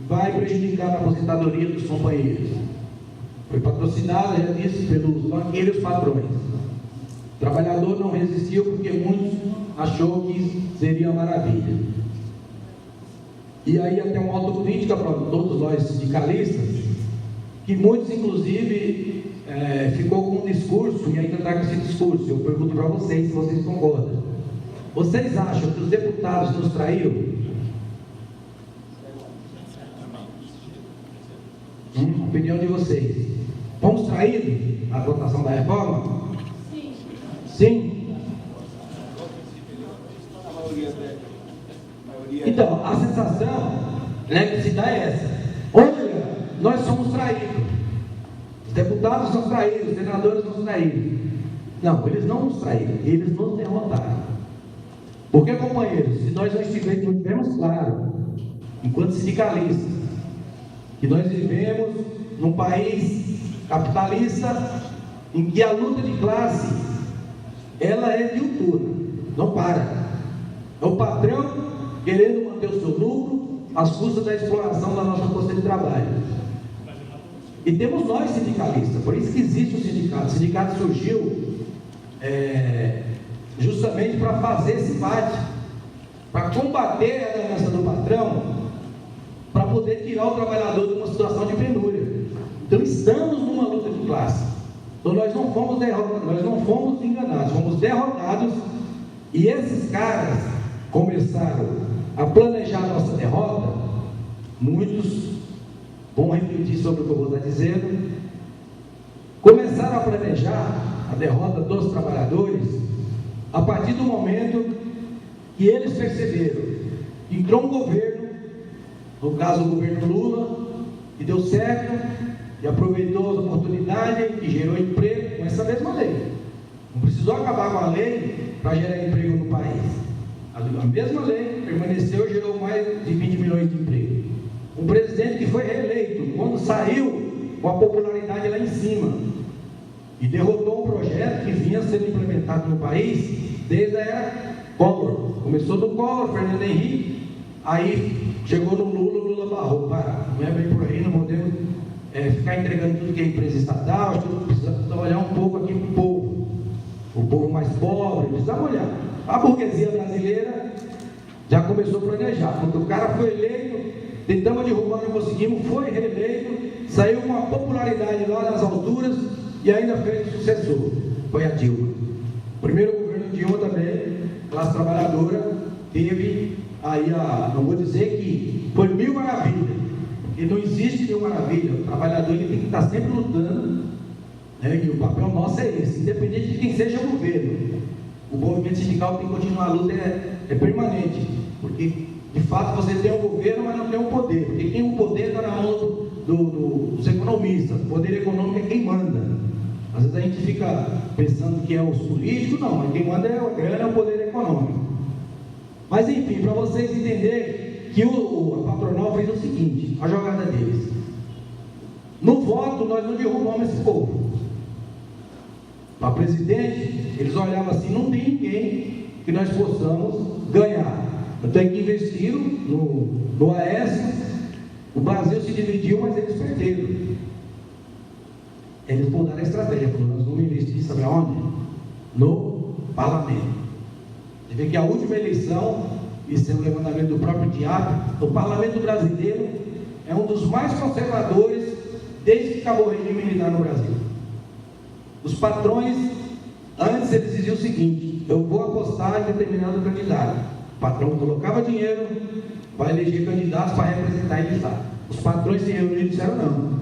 Vai prejudicar a aposentadoria dos companheiros. Foi patrocinada, já disse, pelos banqueiros patrões. O trabalhador não resistiu porque muitos achou que seria uma maravilha. E aí até uma autocrítica para todos nós sindicalistas, que muitos inclusive ficou com um discurso e ainda está com esse discurso. Eu pergunto para vocês se vocês concordam. Vocês acham que os deputados nos traíram? Opinião de vocês. Fomos traídos na votação da reforma? Sim. Sim? Então, a sensação que se dá é essa: olha, nós somos traídos, os deputados são traídos, os senadores são traídos. Não, eles não nos traíram, eles nos derrotaram. Porque, companheiros, se nós não estivermos claro, enquanto sindicalistas, que nós vivemos num país capitalista em que a luta de classe ela é diuturna, não para. É o patrão querendo manter o seu lucro às custas da exploração da nossa força de trabalho. E temos nós sindicalistas, por isso que existe o sindicato. O sindicato surgiu justamente para fazer esse embate, para combater a ganância do patrão, para poder tirar o trabalhador de uma situação de penúria. Então estamos numa luta de classe. Então nós não fomos derrotados, nós não fomos enganados, fomos derrotados. E esses caras começaram a planejar a nossa derrota. Muitos vão refletir sobre o que eu vou estar dizendo. Começaram a planejar a derrota dos trabalhadores a partir do momento que eles perceberam que entrou um governo, no caso o governo Lula, que deu certo e aproveitou as oportunidades e gerou emprego com essa mesma lei. Não precisou acabar com a lei para gerar emprego no país. A mesma lei permaneceu e gerou mais de 20 milhões de empregos. Um presidente que foi reeleito, quando saiu com a popularidade lá em cima, e derrotou um projeto que vinha sendo implementado no país desde a era Collor. Começou no Collor, Fernando Henrique, aí chegou no Lula, o Lula barrou. Não é bem por aí, não podemos ficar entregando tudo que é empresa estatal, precisa olhar um pouco aqui para o povo mais pobre, precisa olhar. A burguesia brasileira já começou a planejar, quando o cara foi eleito, tentamos derrubar, não conseguimos, foi reeleito, saiu com uma popularidade lá nas alturas e ainda fez sucessor, foi a Dilma. O primeiro governo Dilma também, classe trabalhadora, teve aí não vou dizer que foi mil maravilhas, porque não existe mil maravilhas. O trabalhador ele tem que estar sempre lutando, né? E o papel nosso é esse, independente de quem seja o governo. O movimento sindical tem que continuar, a luta é permanente, porque de fato você tem um governo, mas não tem um poder, porque quem tem um poder está na mão dos economistas. O poder econômico é quem manda. Às vezes a gente fica pensando que é os políticos, não, mas quem manda é a grana, é o poder econômico. Mas enfim, para vocês entenderem que a patronal fez o seguinte, a jogada deles. No voto, nós não derrubamos esse povo. Para presidente, eles olhavam assim, não tem ninguém que nós possamos ganhar. Então, que investiram no Aécio, o Brasil se dividiu, mas eles perderam. Eles mudaram a estratégia, falaram, nós vamos investir, sabe aonde? No parlamento. Você vê que a última eleição, isso é um levantamento do próprio Diabo, o parlamento brasileiro é um dos mais conservadores desde que acabou o regime militar no Brasil. Os patrões, antes eles diziam o seguinte, eu vou apostar em determinado candidato. O patrão colocava dinheiro para eleger candidatos para representar eles lá. Os patrões se reuniram e disseram não.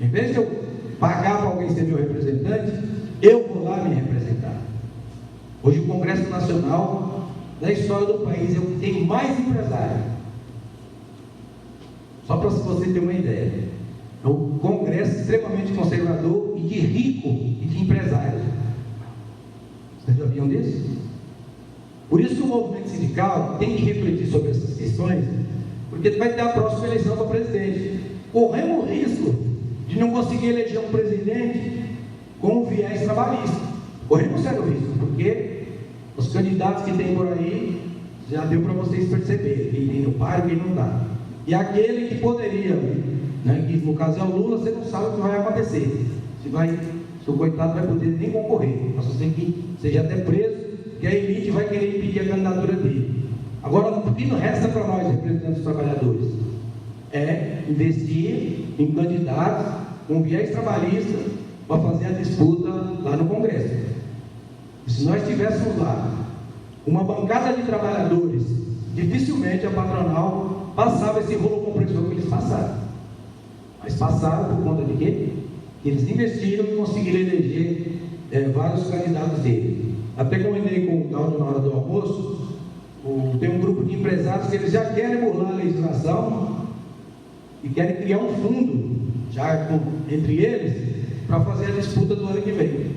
Em vez de eu pagar para alguém ser meu representante, eu vou lá me representar. Hoje o Congresso Nacional, da história do país, é o que tem mais empresários. Só para você ter uma ideia. É um Congresso extremamente conservador e de rico e de empresários. Vocês já viam disso? Por isso que o movimento sindical tem que refletir sobre essas questões, porque vai ter a próxima eleição para presidente. Corremos o risco de não conseguir eleger um presidente com um viés trabalhista. Corremos sério risco, porque os candidatos que tem por aí, já deu para vocês perceberem, quem tem no páreo e quem não dá. E aquele que poderia, né, que no caso é o Lula, você não sabe o que vai acontecer. Se o coitado vai poder nem concorrer, mas você tem que seja até preso, que a elite vai querer impedir a candidatura dele. Agora, o que não resta para nós, representantes dos trabalhadores, é investir em candidatos com viés trabalhista para fazer a disputa lá no Congresso. E se nós tivéssemos lá uma bancada de trabalhadores, dificilmente a patronal passava esse rolo compressor que eles passaram. Mas passaram por conta de quê? Que eles investiram e conseguiram eleger vários candidatos dele. Até comentei com o Cláudio na hora do almoço, tem um grupo de empresários que eles já querem burlar a legislação e querem criar um fundo, entre eles, para fazer a disputa do ano que vem.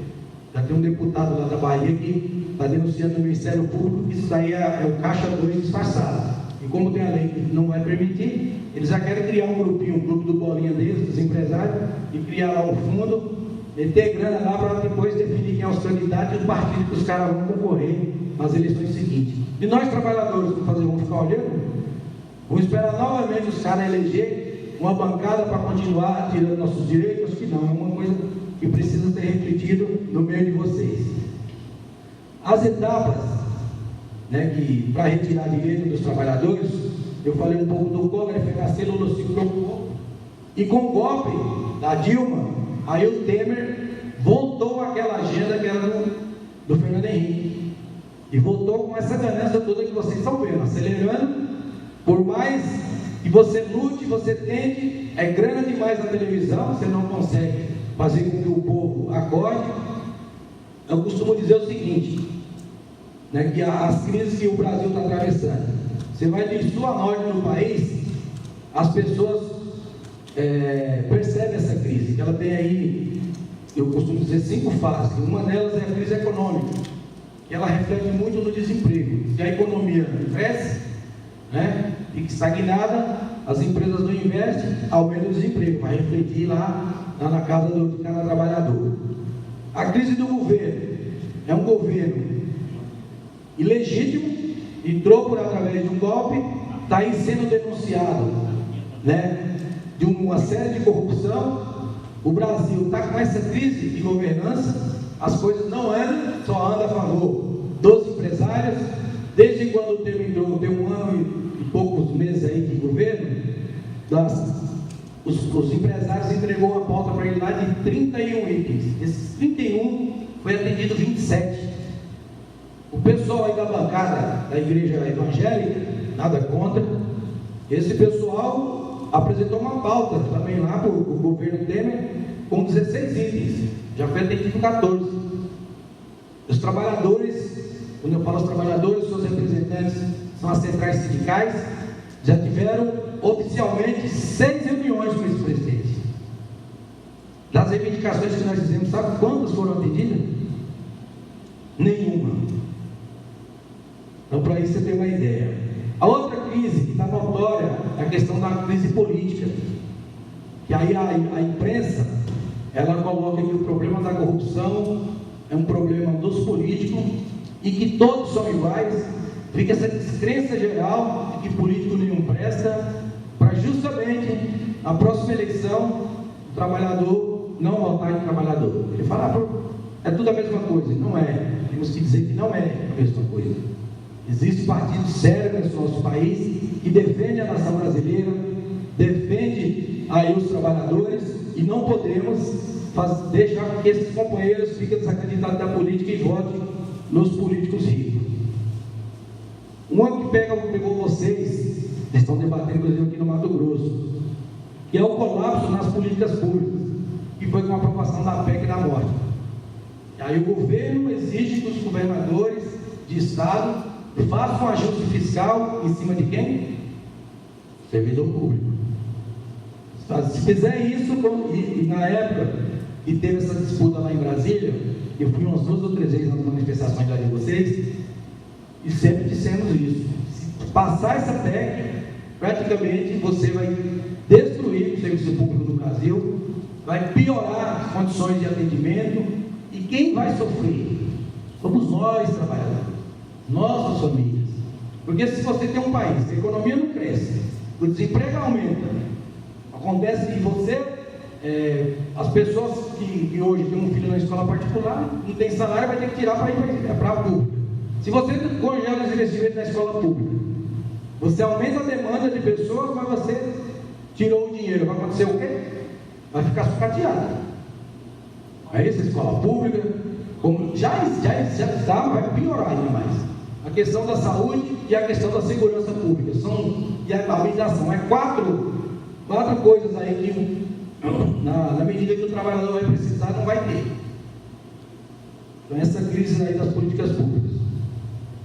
Já tem um deputado lá da Bahia que está denunciando no Ministério Público que isso daí é o Caixa 2 disfarçado. E como tem a lei que não vai permitir, eles já querem criar um grupinho, um grupo do bolinha deles, dos empresários, e criar lá um fundo, meter grana lá para depois definir quem é os candidatos e o partido que os caras vão concorrer nas eleições seguintes. E nós, trabalhadores, vamos ficar olhando? Vamos esperar novamente os caras eleger uma bancada para continuar tirando nossos direitos? Acho que não, é uma coisa que precisa ser refletido no meio de vocês. As etapas, né, que para retirar direito dos trabalhadores, eu falei um pouco do Collor, FHC, Lula se preocupou. E com o golpe da Dilma, aí o Temer voltou àquela agenda que era do Fernando Henrique. E voltou com essa ganância toda que vocês estão vendo, acelerando. Por mais que você lute, você tente, é grana demais na televisão, você não consegue fazer com que o povo acorde. Eu costumo dizer o seguinte, né, que as crises que o Brasil está atravessando, você vai de sul a norte no país, as pessoas percebem essa crise, que ela tem aí, eu costumo dizer, 5 fases. Uma delas é a crise econômica, que ela reflete muito no desemprego. Se a economia cresce, né, fica estagnada, as empresas não investem, aumenta o desemprego, vai refletir lá na casa de cada trabalhador. A crise do governo é um governo ilegítimo, entrou por através de um golpe, está aí sendo denunciado, né, de uma série de corrupção. O Brasil está com essa crise de governança, as coisas não andam, só anda a favor dos empresários. Desde quando o Temer entrou, tem 1 ano e poucos meses aí de governo, os empresários entregou uma pauta para ele lá de 31 itens. Esses 31 foi atendido 27. O pessoal aí da bancada da igreja evangélica, nada contra, esse pessoal apresentou uma pauta também lá para o governo Temer com 16 itens, já foi atendido 14. Os trabalhadores, quando eu falo os trabalhadores, seus representantes são as centrais sindicais, já tiveram oficialmente 6 reuniões com esse presidente. Das reivindicações que nós fizemos, sabe quantas foram atendidas? Nenhuma. Então, para isso você ter uma ideia. A outra crise que está notória é a questão da crise política, que aí a imprensa, ela coloca que o problema da corrupção é um problema dos políticos e que todos são iguais. Fica essa descrença geral de que político nenhum presta, para justamente na próxima eleição o trabalhador não votar em trabalhador. Ele fala, é tudo a mesma coisa. Não é. Temos que dizer que não é a mesma coisa. Existe partido sério nesse nosso país que defende a nação brasileira, defende aí os trabalhadores, e não podemos deixar que esses companheiros fiquem desacreditados da política e votem nos políticos ricos. Uma que pegou vocês estão debatendo, inclusive, aqui no Mato Grosso, que é o colapso nas políticas públicas, que foi com a aprovação da PEC da morte. E aí o governo exige que os governadores de estado façam um ajuste fiscal em cima de quem? Servidor público. Se fizer isso, e na época que teve essa disputa lá em Brasília, eu fui umas 2 ou 3 vezes nas manifestações lá de vocês, e sempre dissemos isso. Se passar essa PEC, praticamente você vai destruir o serviço público do Brasil, vai piorar as condições de atendimento, e quem vai sofrer? Somos nós, trabalhadores, nossas famílias. Porque se você tem um país, a economia não cresce, o desemprego aumenta, acontece que você, as pessoas que hoje têm um filho na escola particular, não tem salário, vai ter que tirar para ir para a pública. Se você congela os investimentos na escola pública, você aumenta a demanda de pessoas, mas você tirou o dinheiro, vai acontecer o quê? Vai ficar sucateado. Aí essa escola pública, como já está, vai piorar ainda mais. A questão da saúde e a questão da segurança pública, e a habitação, quatro coisas aí que, na medida que o trabalhador vai precisar, não vai ter. Então essa crise aí das políticas públicas.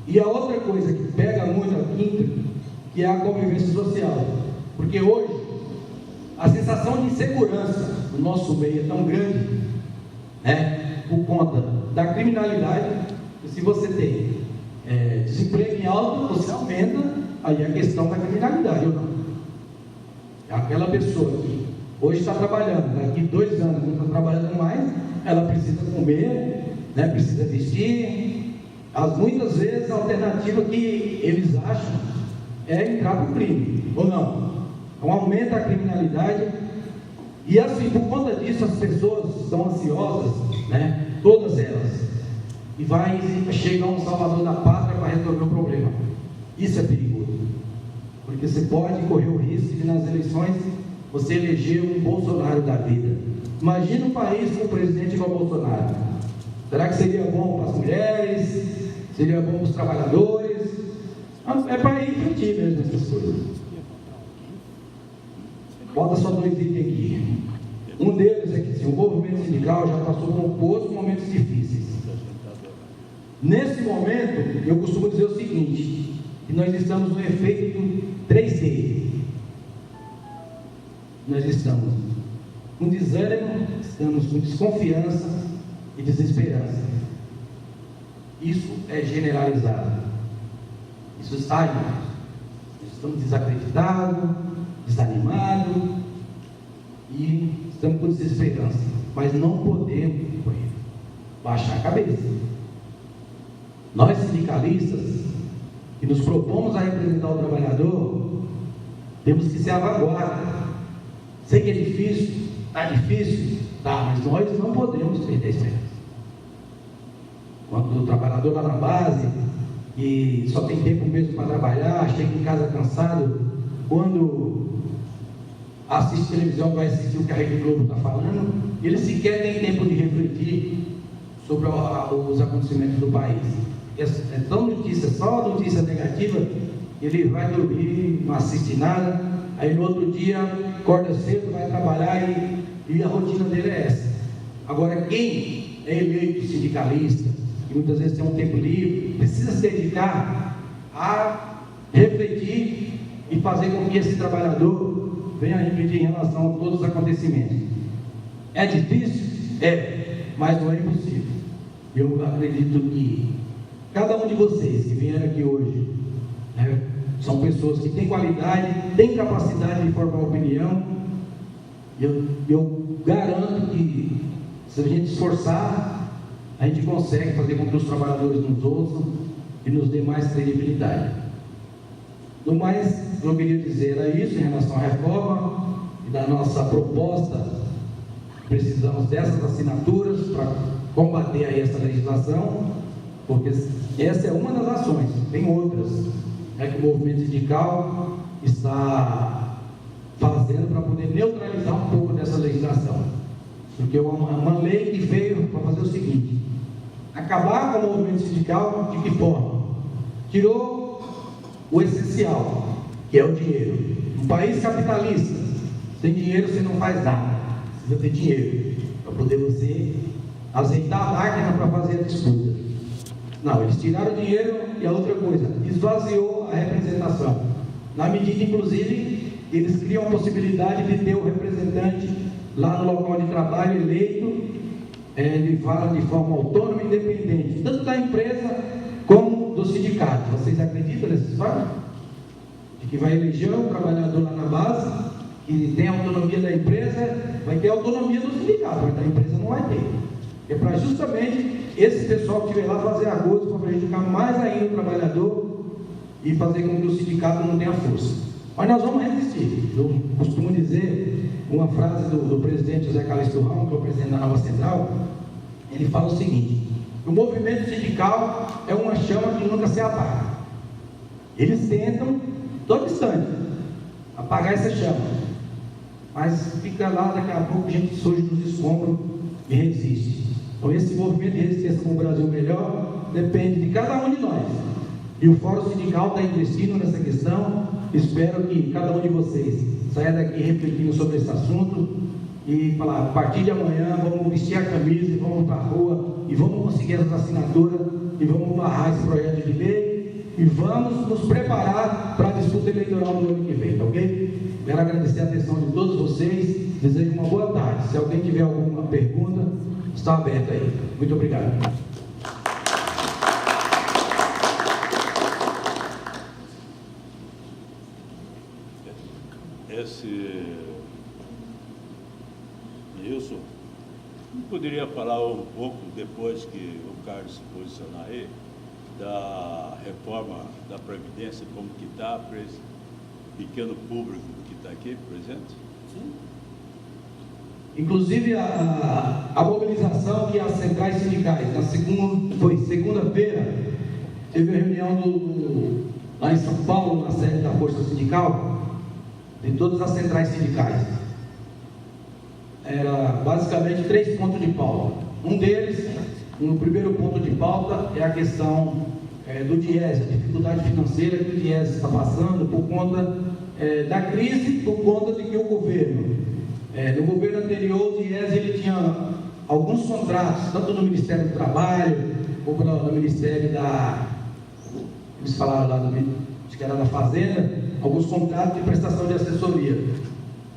E a outra coisa que pega muito a quinta, que é a convivência social. Porque hoje, a sensação de insegurança no nosso meio é tão grande, por conta da criminalidade, que se você tem desemprego em alta, você aumenta aí a questão da criminalidade, ou não? Aquela pessoa que hoje está trabalhando, daqui 2 anos não está trabalhando mais, ela precisa comer, precisa vestir. Muitas vezes a alternativa que eles acham é entrar para o crime, ou não? Então aumenta a criminalidade, e assim, por conta disso, as pessoas estão ansiosas, todas elas, e vai chegar um salvador da pátria para resolver o problema. Isso é perigoso, porque você pode correr o risco de nas eleições você eleger um Bolsonaro da vida. Imagina um país com um presidente igual Bolsonaro. Será que seria bom para as mulheres? Seria bom para os trabalhadores? É para ir refletir mesmo essas coisas. Bota só 2 itens aqui. Um deles é que o movimento sindical já passou por outros momentos difíceis. Nesse momento, eu costumo dizer o seguinte, que nós estamos no efeito 3D. Nós estamos com desânimo, estamos com desconfiança e desesperança. Isso é generalizado. Isso está em nós. Estamos desacreditados, desanimados e estamos com desesperança. Mas não podemos baixar a cabeça. Nós sindicalistas, que nos propomos a representar o trabalhador, temos que ser a vanguarda. Sei que é difícil, está difícil, mas nós não podemos perder a esperança. Quando o trabalhador lá na base, e só tem tempo mesmo para trabalhar, chega em casa cansado, quando assiste televisão, vai assistir o que a Rede Globo está falando, ele sequer tem tempo de refletir sobre os acontecimentos do país. É tão notícia, só notícia negativa, ele vai dormir, não assiste nada, aí no outro dia acorda cedo, vai trabalhar e a rotina dele é essa. Agora, quem é eleito sindicalista, que muitas vezes tem um tempo livre, precisa se dedicar a refletir e fazer com que esse trabalhador venha a refletir em relação a todos os acontecimentos. É difícil? Mas não é impossível. Eu acredito que cada um de vocês que vieram aqui hoje, são pessoas que têm qualidade, têm capacidade de formar opinião. Eu garanto que, se a gente esforçar, a gente consegue fazer com que os trabalhadores nos ouçam e nos dê mais credibilidade. No mais, eu queria dizer era isso em relação à reforma e da nossa proposta. Precisamos dessas assinaturas para combater aí essa legislação, porque essa é uma das ações, tem outras, que o movimento sindical está fazendo para poder neutralizar um pouco dessa legislação. Porque é uma lei que veio para fazer o seguinte: acabar com o movimento sindical. De que forma? Tirou o essencial, que é o dinheiro. Um país capitalista, sem dinheiro você não faz nada, precisa ter dinheiro para poder você azeitar a máquina para fazer a disputa. Não, eles tiraram o dinheiro. E a outra coisa, esvaziou a representação, na medida, inclusive, eles criam a possibilidade de ter o representante lá no local de trabalho eleito, ele fala de forma autônoma e independente, tanto da empresa como do sindicato. Vocês acreditam nessa história? De que vai eleger um trabalhador lá na base, que tem a autonomia da empresa, vai ter a autonomia do sindicato, mas a empresa não vai ter. É para justamente esse pessoal que estiver lá fazer agosto para prejudicar mais ainda o trabalhador e fazer com que o sindicato não tenha força. Mas nós vamos resistir. Eu costumo dizer uma frase do presidente José Calixto Ramos, que é o presidente da Nova Central. Ele fala o seguinte: o movimento sindical é uma chama que nunca se apaga. Eles tentam, todo instante, apagar essa chama, mas fica lá, daqui a pouco a gente surge dos escombros e resiste. Então esse movimento de resistência com o Brasil melhor depende de cada um de nós. E o Fórum Sindical está investindo nessa questão. Espero que cada um de vocês saia daqui refletindo sobre esse assunto e falar: a partir de amanhã vamos vestir a camisa e vamos para a rua e vamos conseguir essas assinaturas e vamos barrar esse projeto de lei e vamos nos preparar para a disputa eleitoral do ano que vem, tá ok? Quero agradecer a atenção de todos vocês, desejo uma boa tarde. Se alguém tiver alguma pergunta, está aberto aí. Muito obrigado. Wilson, poderia falar um pouco, depois que o Carlos se posicionar aí, da reforma da Previdência, como que está para esse pequeno público que está aqui presente? Sim. Inclusive a mobilização que as centrais sindicais, foi segunda-feira, teve a reunião lá em São Paulo, na sede da Força Sindical, de todas as centrais sindicais. Era basicamente 3 pontos de pauta. Um deles, no primeiro ponto de pauta, é a questão do DIES, a dificuldade financeira que o DIES está passando por conta da crise, por conta de que o governo, no governo anterior, o DIES ele tinha alguns contratos, tanto no Ministério do Trabalho, como no Ministério eles falaram lá, acho que era da Fazenda, alguns contratos de prestação de assessoria.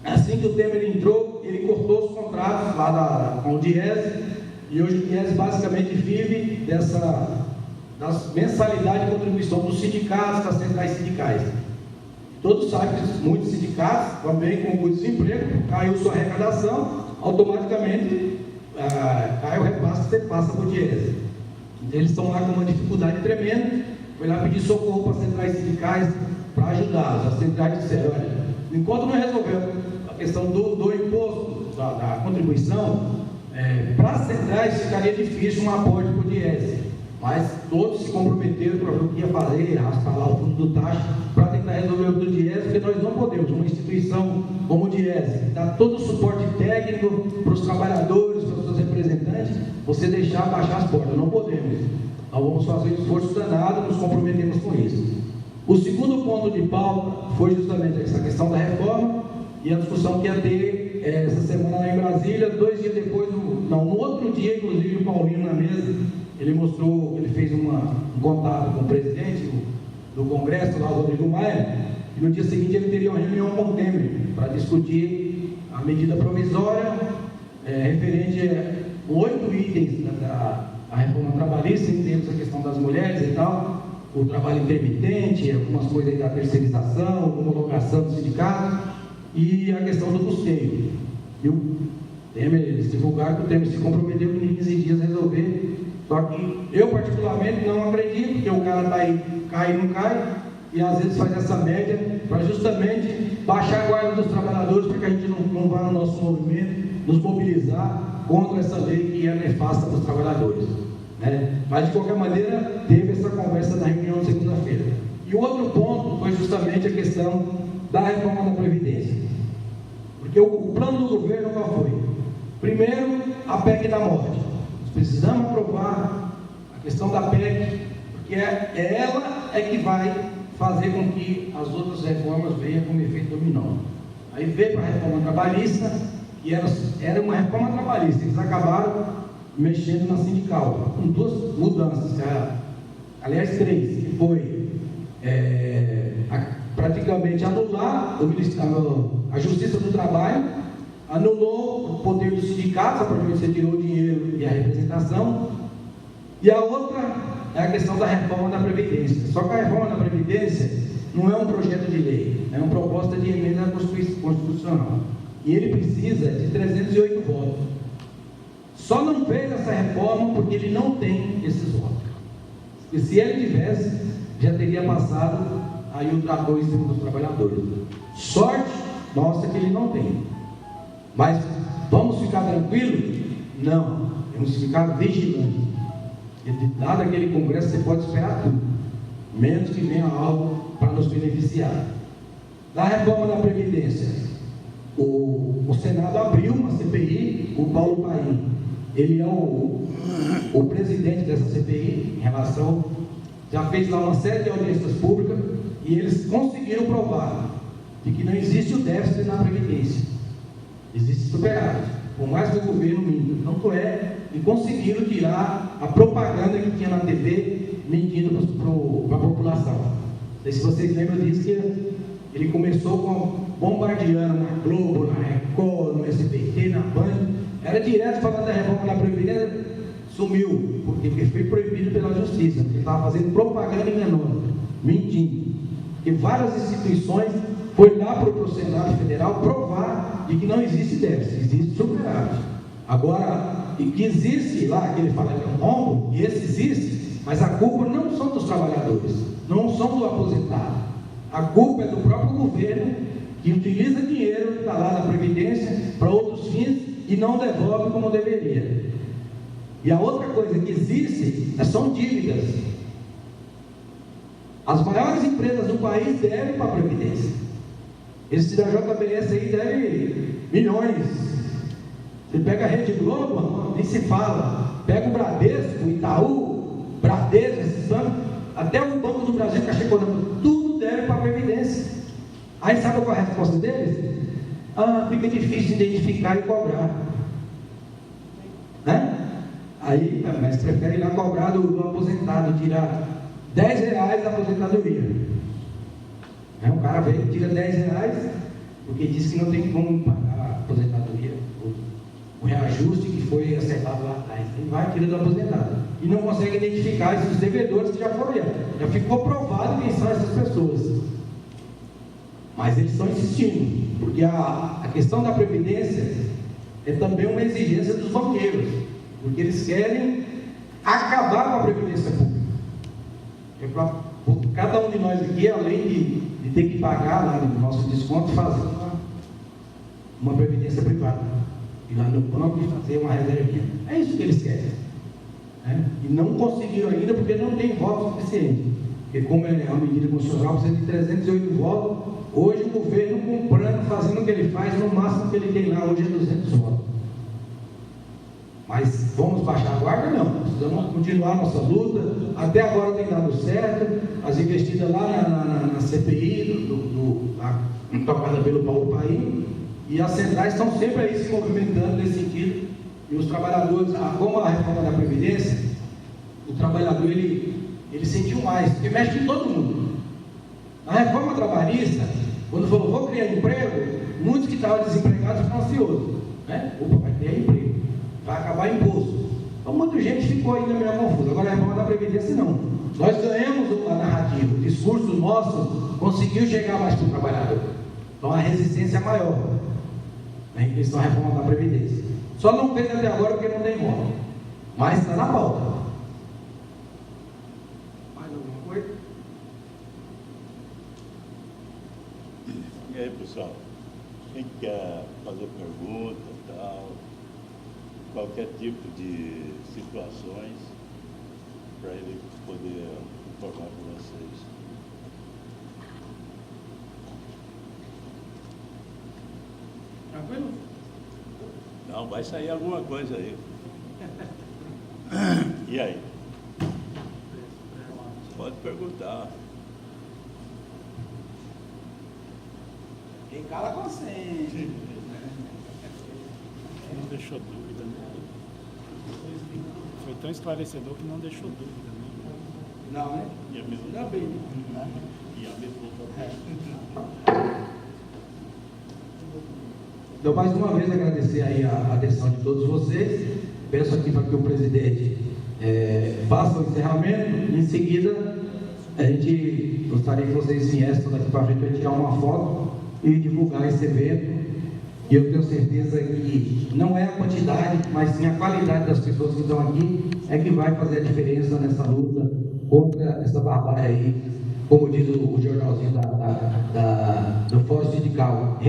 Assim que o Temer entrou, ele cortou os contratos lá com o DIES, e hoje o DIES basicamente vive das mensalidades de contribuição dos sindicatos, das centrais sindicais. Todos sabem que muitos sindicatos, também com o desemprego, caiu sua arrecadação, automaticamente cai o repasse que você passa para o DIES. Então, eles estão lá com uma dificuldade tremenda. Foi lá pedir socorro para as centrais sindicais para ajudá-los. As centrais disseram: olha, enquanto não resolveu a questão do imposto, da contribuição, para as centrais ficaria difícil um aporte para o DIES. Mas todos se comprometeram para ver o que ia fazer, raspar lá o fundo do taxa, para tentar resolver o do DIES, porque nós não podemos, uma instituição como o DIES, que dá todo o suporte técnico para os trabalhadores, para os seus representantes, você deixar baixar as portas. Não podemos. Nós vamos fazer um esforço danado, nos comprometemos com isso. O segundo ponto de pauta foi justamente essa questão da reforma e a discussão que ia ter essa semana lá em Brasília. 2 dias depois, no outro dia, inclusive, o Paulinho na mesa, ele mostrou, ele fez um contato com o presidente do Congresso, lá, o Rodrigo Maia, e no dia seguinte ele teria uma reunião com o Temer para discutir a medida provisória referente a 8 itens da reforma trabalhista, entre essa questão das mulheres e tal. o trabalho intermitente, algumas coisas da terceirização, homologação do sindicato e a questão do custeio. E o Temer, eles divulgaram que o Temer se comprometeu em 15 dias a resolver, só que eu particularmente não acredito, porque o cara está aí, cai e não cai, e às vezes faz essa média para justamente baixar a guarda dos trabalhadores, para que a gente não vá no nosso movimento, nos mobilizar contra essa lei que é nefasta para os trabalhadores, né? Mas de qualquer maneira, teve essa conversa na reunião de segunda-feira. E o outro ponto foi justamente a questão da reforma da Previdência, porque o plano do governo qual foi? Primeiro, a PEC da morte. Nós precisamos aprovar a questão da PEC, porque ela é que vai fazer com que as outras reformas venham como efeito dominó. Aí veio para a reforma trabalhista, que era uma reforma trabalhista, eles acabaram mexendo na sindical, com duas mudanças, aliás 3, que foi praticamente anular a Justiça do Trabalho, anulou o poder dos sindicatos, a partir de você tirou o dinheiro e a representação, e a outra é a questão da reforma da Previdência. Só que a reforma da Previdência não é um projeto de lei, é uma proposta de emenda constitucional. E ele precisa de 308 votos. Só não fez essa reforma porque ele não tem esses votos. E se ele tivesse, já teria passado aí o trator em cima dos trabalhadores. Sorte nossa que ele não tem. Mas vamos ficar tranquilos? Não. Temos que ficar vigilantes. Lá daquele congresso você pode esperar tudo, menos que venha algo para nos beneficiar. Da reforma da Previdência, o Senado abriu uma CPI, o Paulo Paim, ele é o presidente dessa CPI, em relação, já fez lá uma série de audiências públicas, e eles conseguiram provar de que não existe o déficit na Previdência, existe superávit. Por mais que o governo minta, tanto é, e conseguiram tirar a propaganda que tinha na TV, mentindo para a população. Não sei se vocês lembram disso, que ele começou bombardeando na Globo, na Record, no SBT, na Band, era direto falando da reforma da Previdência, sumiu, porque foi proibido pela Justiça, porque estava fazendo propaganda enganosa, mentindo. Porque várias instituições foi lá para o Senado Federal provar de que não existe déficit, existe superávit. Agora, e que existe lá, que ele fala que é um rombo, e esse existe, mas a culpa não são dos trabalhadores, não são do aposentado. A culpa é do próprio governo, que utiliza dinheiro que está lá na Previdência para outros fins e não devolve como deveria. E a outra coisa que existe são dívidas. As maiores empresas do país devem para a Previdência. Esse da JBS aí deve milhões. Você pega a Rede Globo, nem se fala. Pega o Bradesco, o Itaú, Bradesco, esses bancos, até o Banco do Brasil, Caixa Econômica, tudo deve para a Previdência. Aí sabe qual é a resposta deles? Fica difícil de identificar e cobrar. Né? Aí, mas prefere ir lá cobrar do aposentado, tirar R$10 da aposentadoria. O cara vem e tira R$10 porque diz que não tem como pagar a aposentadoria, o reajuste que foi acertado lá atrás. Ele vai tirar do aposentado e não consegue identificar esses devedores que já foram, já ficou provado quem são essas pessoas. Mas eles estão insistindo, porque a questão da Previdência é também uma exigência dos banqueiros, porque eles querem acabar com a Previdência Pública. Cada um de nós aqui, além de ter que pagar lá no nosso desconto, fazer uma previdência privada, ir lá no banco e fazer uma reservinha. É isso que eles querem. Né? E não conseguiram ainda porque não tem voto suficiente. Porque como é uma medida constitucional, precisa de 308 votos. Hoje o governo comprando, fazendo o que ele faz, no máximo que ele tem lá hoje é 200 votos. Mas vamos baixar a guarda? Não. Precisamos continuar a nossa luta. Até agora tem dado certo. As investidas lá na CPI, tocada pelo Paulo Paim, e as centrais estão sempre aí se movimentando nesse sentido. E os trabalhadores, como a reforma da Previdência, o trabalhador ele sentiu mais, porque mexe com todo mundo. A reforma trabalhista, quando falou, vou criar emprego, muitos que estavam desempregados ficam ansiosos. Opa, vai criar emprego, vai acabar imposto. Então muita gente ficou ainda meio confusa. Agora a reforma da Previdência, não. Nós ganhamos a narrativa, o discurso nosso conseguiu chegar mais para o trabalhador. Então a resistência é maior em questão da reforma da Previdência. Só não fez até agora porque não tem voto, mas está na pauta. Mais alguma coisa? E aí, pessoal, quem quer fazer pergunta e tal, qualquer tipo de situações, para ele poder informar com vocês. Tranquilo? Não, vai sair alguma coisa aí. E aí? Pode perguntar. Quem cala consente. Não deixou dúvida, né? Foi tão esclarecedor que não deixou dúvida, né? Não, né? Ainda bem, né? Então, mais uma vez, agradecer aí a atenção de todos vocês. Peço aqui para que o presidente faça o encerramento. Em seguida, a gente gostaria que vocês viessem daqui para frente para tirar uma foto e divulgar esse evento. E eu tenho certeza que não é a quantidade, mas sim a qualidade das pessoas que estão aqui é que vai fazer a diferença nessa luta contra essa barbárie aí, como diz o jornalzinho do Fórum Sindical.